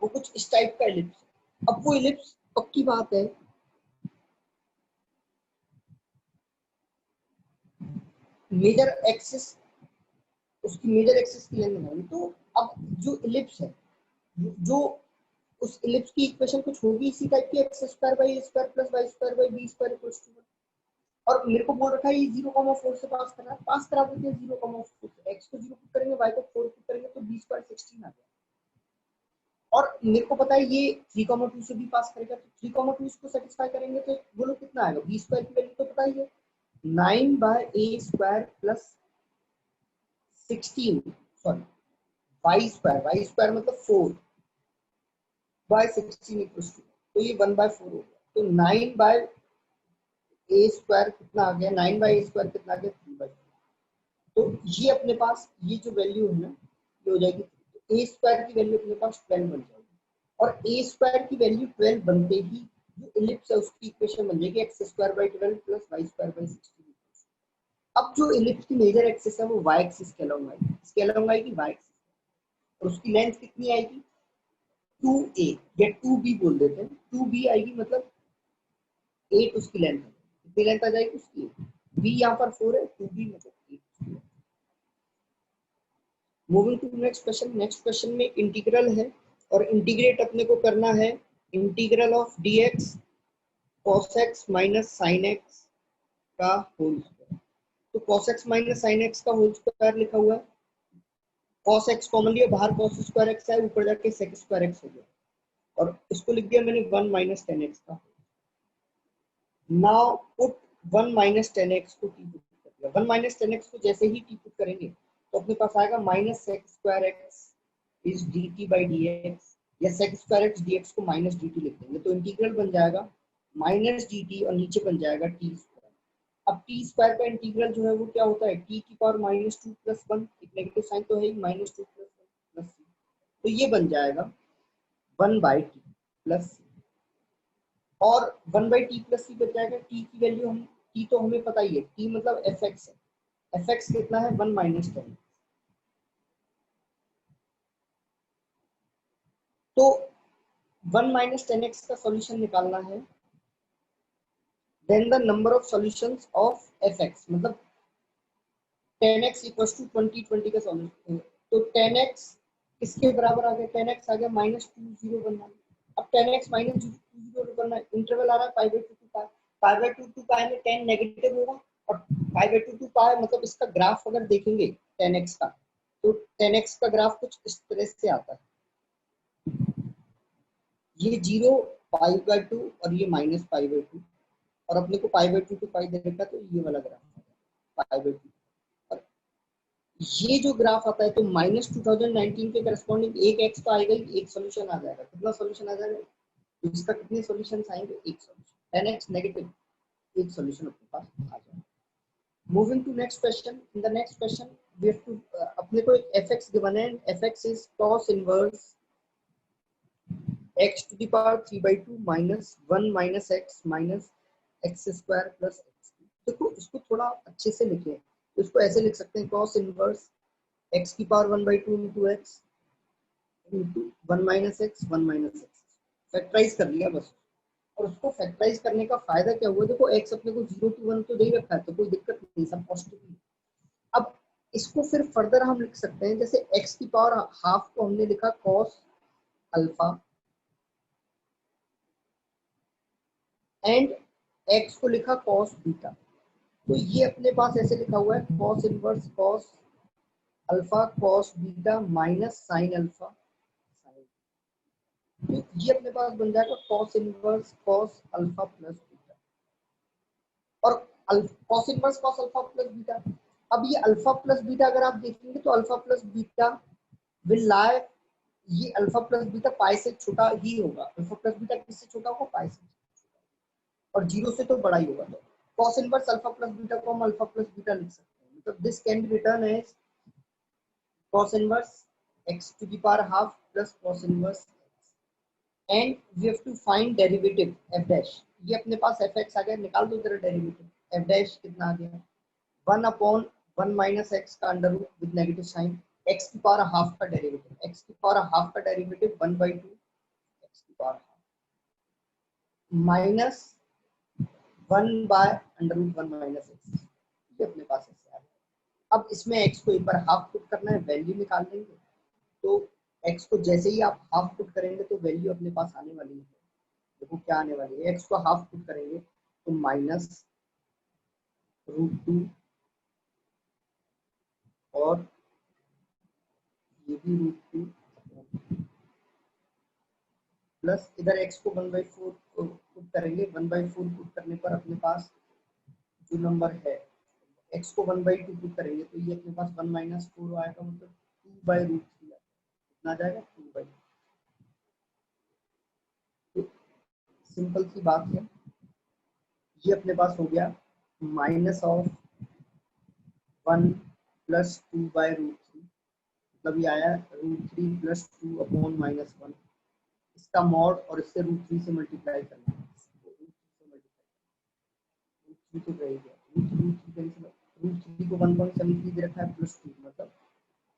वो कुछ इस टाइप का इलिप्स। अब वो इलिप्स पक्की बात है मेजर एक्सिस, उसकी मेजर एक्सिस की लेंथ बनाएंगे, तो अब जो इलिप्स है, जो उस इलिप्स की इक्वेशन कुछ होगी इसी टाइप की, x square by A square plus y square by B square equals to 1, और मेरे को बोल रखा है ये 0,4 से पास करना है, पास करा देते हैं 0,4 से, एक्स को 0 पुट करेंगे, वाई को 4 पुट करेंगे, तो बी स्क्वायर 16 आ गया, और मेरे को पता है ये 3,2 से भी पास करेगा, तो 3,2 इसको सेटिस्फाई करेंगे तो बोलो कितना आएगा, बी स्क्वायर की वैल्यू तो पता ही है 9 by A square plus 16, sorry Y square मतलब 4 बाय 16 इक्वल्स टू, तो ये 1/4 हो गया, तो 9 बाय ए स्क्वायर कितना आ गया, 9 बाय ए स्क्वायर कितना आ गया 3/4, तो ये अपने पास ये जो वैल्यू है ना ये हो जाएगी, तो ए स्क्वायर की वैल्यू अपने पास 12 बन जाएगी, और ए स्क्वायर की वैल्यू 12 बनते ही जो इलिप्स है उसकी इक्वेशन बन जाएगी x square by 12 plus y square by 16। अब जो इलिप्स की मेजर एक्सिस है वो वाई एक्सिस के अलोंग आएगी, इसके अलोंग आएगी वाई एक्सिस, और उसकी लेंथ कितनी आएगी 2a या 2b बोल देते हैं, 2b आएगी, मतलब 8 उसकी लेंथ है, कितनी लेंथ आ जाएगी उसकी, b यहाँ पर 4 है, 2b मतलब 8। Moving to next question, next question में इंटीग्रल है और इंटीग्रेट अपने को करना है integral of dx cos x minus sin x का होल स्क्वायर, तो cos x minus sin x का होल स्क्वायर लिखा हुआ है, cos x कॉमन लिया, बाहर cos स्क्वायर x है, ऊपर जाके sec स्क्वायर x हो गया, और इसको लिख दिया मैंने 1 माइनस 10x का, नाउ पुट 1 माइनस 10x को टी पुट कर दिया, 1 माइनस 10x को जैसे ही टी पुट करेंगे तो अपने पास आएगा minus sec square X is D T by D X, या sec square X D X को माइनस डी टी लिख देंगे, तो इंटीग्रल बन जाएगा माइनस डी टी और नीचे बन जाएगा टी स्क्वायर। अब टी स्क्वायर का इंटीग्रल जो है वो क्या होता है, टी की पावर माइनस 2 प्लस 1, एक नेगेटिव साइन तो है माइनस 2 प्लस 1 प्लस, तो ये बन जाएगा 1 बाई टी प्लस, और 1 बाई टी प्लस सी बच जाएगा, टी की वैल्यू हम टी तो हमें पता ही है, टी मतलब एफ एक्स है, एफ एक्स कितना है 1 माइनस 10, तो 1 माइनस 10x का सॉल्यूशन निकालना है, then the number of solutions of F x, मतलब 10x इक्वल्स टू 20 20 का सॉल्यूशन, तो 10x किसके बराबर आ गया, 10x आ गया माइनस 20 बनना, अब 10x माइनस 20 बनना, इंटरवल आ रहा है pi by 2 to pi, pi by 2 to pi में 10 नेगेटिव होगा, और पाई बाई 2 टू पाई मतलब इसका ग्राफ अगर देखेंगे 10x का, तो 10x का ग्राफ कुछ इस तरह से आता है, ये 0 पाई बाई 2 और ये माइनस पाई बाई 2, और अपने को पाई बाई 2 टू पाई दे रखा, तो ये वाला ग्राफ पाई बाई 2, और ये जो ग्राफ आता है तो माइनस 2019 के करस्पॉन्डिंग एक एक्स तो आएगा ही, एक सोल्यूशन आ जाएगा, कितना सोल्यूशन आ जाएगा, तो इसका कितने सॉल्यूशन आएंगे, एक सोल्यूशन, 10x नेगेटिव, एक सोल्यूशन अपने पास आ जाएगा। Moving to next question, in the next question we have to, अपने को एक fx गिवन है, fx is cos inverse x to the power 3/2 minus 1 minus x minus x square plus x। देखो इसको थोड़ा अच्छे से लिखें, इसको ऐसे लिख सकते हैं cos इनवर्स x की power 1/2 into x into 1 minus x 1 minus x, factorise कर लिया बस, और उसको फैक्टराइज करने का फायदा क्या हुआ, देखो x अपने को 0 to 1 तो दे रखा है, तो कोई दिक्कत नहीं, सब पॉजिटिव। अब इसको फिर फर्दर हम लिख सकते हैं, जैसे x की पावर हाफ को हमने लिखा cos अल्फा एंड x को लिखा cos बीटा। तो ये अपने पास ऐसे लिखा हुआ है cos inverse cos alpha cos beta minus sine alpha sign. तो ये अपने पास बन जाएगा cos inverse cos alpha plus beta और cos inverse cos alpha plus beta. अब ये अल्फा प्लस बीटा अगर आप देखेंगे तो alpha plus beta will lie, ये अल्फा प्लस बीटा पाई से छोटा ही होगा। अल्फा प्लस बीटा किससे छोटा होगा? पाई से, और जीरो से तो बड़ा ही होगा। तो cos inverse alpha plus beta को हम अल्फा प्लस बीटा लिख सकते हैं। मतलब this can be written as cos inverse x to the power half plus cos inverse x, and we have to find derivative f dash। ये अपने पास fx आ गया, निकाल दो जरा डेरिवेटिव। f dash कितना आ गया? 1 अपॉन 1 माइनस एक्स का under root with negative sign, x की पावर हाफ का डेरिवेटिव, x की पावर हाफ का डेरिवेटिव 1/2 x की power half minus 1 by under root 1 minus x. ये अपने पास ऐसे आ गया। अब इसमें x को एक बार हाफ पुट करना है, वैल्यू निकाल देंगे। तो x को जैसे ही आप हाफ पुट करेंगे तो वैल्यू अपने पास आने वाली है। देखो क्या आने वाली है, x को हाफ पुट करेंगे तो माइनस √2 और ये भी √2 प्लस इधर x को 1/4 पुट करेंगे। 1/4 पुट करने पर अपने पास जो नंबर है, x को 1/2 पुट करेंगे तो ये अपने पास 1 माइनस 4 आएगा, मतलब 2/√3 कितना आ जाएगा? 2/2। तो सिंपल सी बात है, ये अपने पास हो गया माइनस ऑफ 1 प्लस 2/√3, मतलब ये आया √3 प्लस 2 अपॉन -1। इसका मॉड और इससे √3 से मल्टीप्लाई करना है, √3 तो रह गया, √3 कैंसिल, √3 को 1.73 दे रखा है प्लस 2 मतलब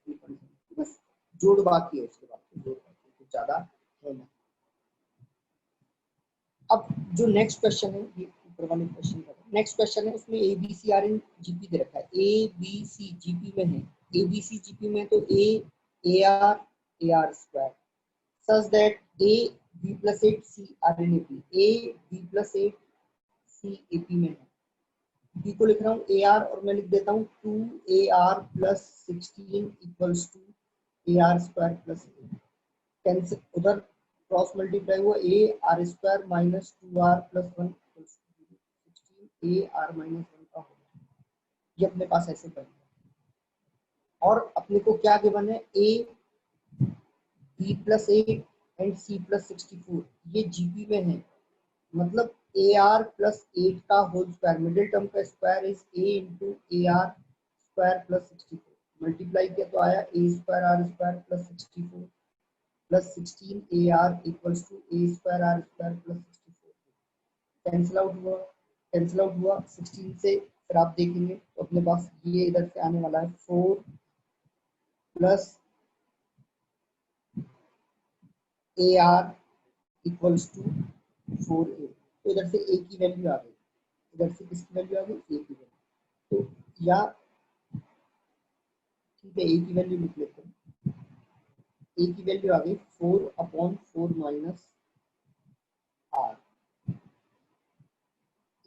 3.7, बस जोड़ बाकी है, उसके बाद जोड़ बाकी कुछ ज्यादा है ना। अब जो नेक्स्ट क्वेश्चन है, ये ऊपर वाले क्वेश्चन का नेक्स्ट क्वेश्चन है, उसमें A B C are in GP दे रखा है। ए बी सी जीपी में है, ए बी सी जीपी में तो A R square such that A B plus 8 C are in AP, A B plus 8 C AP में है। बी को लिख रहा हूँ ए आर और मैं लिख देता हूँ 2AR plus 16 equals to AR square plus 8। Cancel, उधर क्रॉस मल्टीप्लाई हुआ, A R square minus 2R plus 1 equals to 16 AR minus 1 का होगा। ये अपने पास ऐसे बन गया। और अपने को क्या गिवन है? A B plus 8 and C plus 64, ये जीपी में है। मतलब ए आर प्लस 8 का होल स्क्वायर, मिडिल टर्म का square is A into A R square plus 64। Multiply किया तो आया A square R square plus 64 plus 16 A R equals to A square R square plus 64। Cancel out हुआ, कैंसिल आउट हुआ 16 से। फिर आप देखेंगे तो अपने पास ये इधर से आने वाला है 4 plus A R equals to 4A। तो इधर से ए की वैल्यू आ गई, इधर से किसकी वैल्यू आ गई? ए की वैल्यू। तो या ठीक है, ए की वैल्यू लिख लेते हैं। ए की वैल्यू आ गई 4/4 माइनस आर।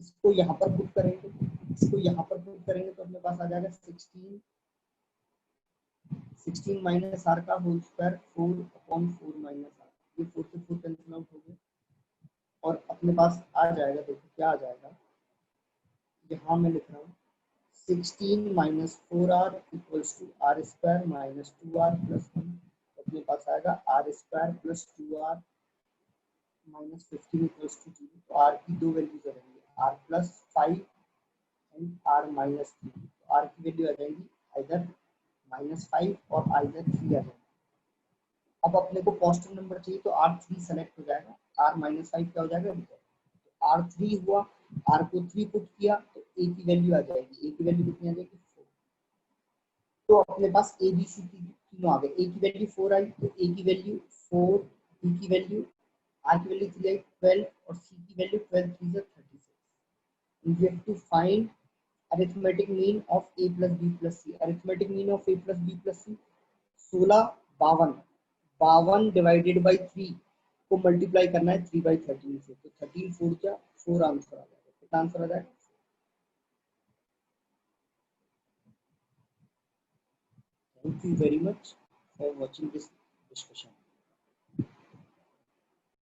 इसको यहाँ पर पुट करेंगे, इसको यहाँ पर पुट करेंगे तो अपने पास आ जाएगा 16 माइनस आर का होल स्क्वायर 4/4 माइनस आर। ये 4 से 4 कैंसिल आउट हो गए और अपने पास आ जाएगा, देखो क्या आ जाएगा, यहाँ मैं लिख रहा हूँ 16 minus 4R equals to R square minus 2R plus 1। अपने पास आएगा R square plus 2R minus 15 equals to 0। तो आर की दो वैल्यूज आ जाएंगी, R plus 5 and R minus 3। तो आर की वैल्यू आ जाएगी आइदर -5 और आइदर 3 आ जाएगी। अब अपने को पॉजिटिव नंबर चाहिए तो R3 सेलेक्ट हो जाएगा, R-5 क्या हो जाएगा? R3 हुआ, R को 3 पुट किया तो ए की वैल्यू आ जाएगी, ए की वैल्यू कितनी आ जाएगी? 4। तो अपने पास ए बी सी तीनों आ गए। ए की वैल्यू 4 आई तो ए की वैल्यू 4, बी की वैल्यू, आर की वैल्यू 3 आई 12 और सी की value 12 3 36। We have to find arithmetic mean of A plus B plus C, arithmetic mean of A plus B plus C 16 52, 52 divided by 3 को मल्टीप्लाई करना है 3/13 से, तो 13 4 क्या 4 आंसर आ जाएगा। कितना आंसर आ जाएगा? Thank you very much for watching this discussion.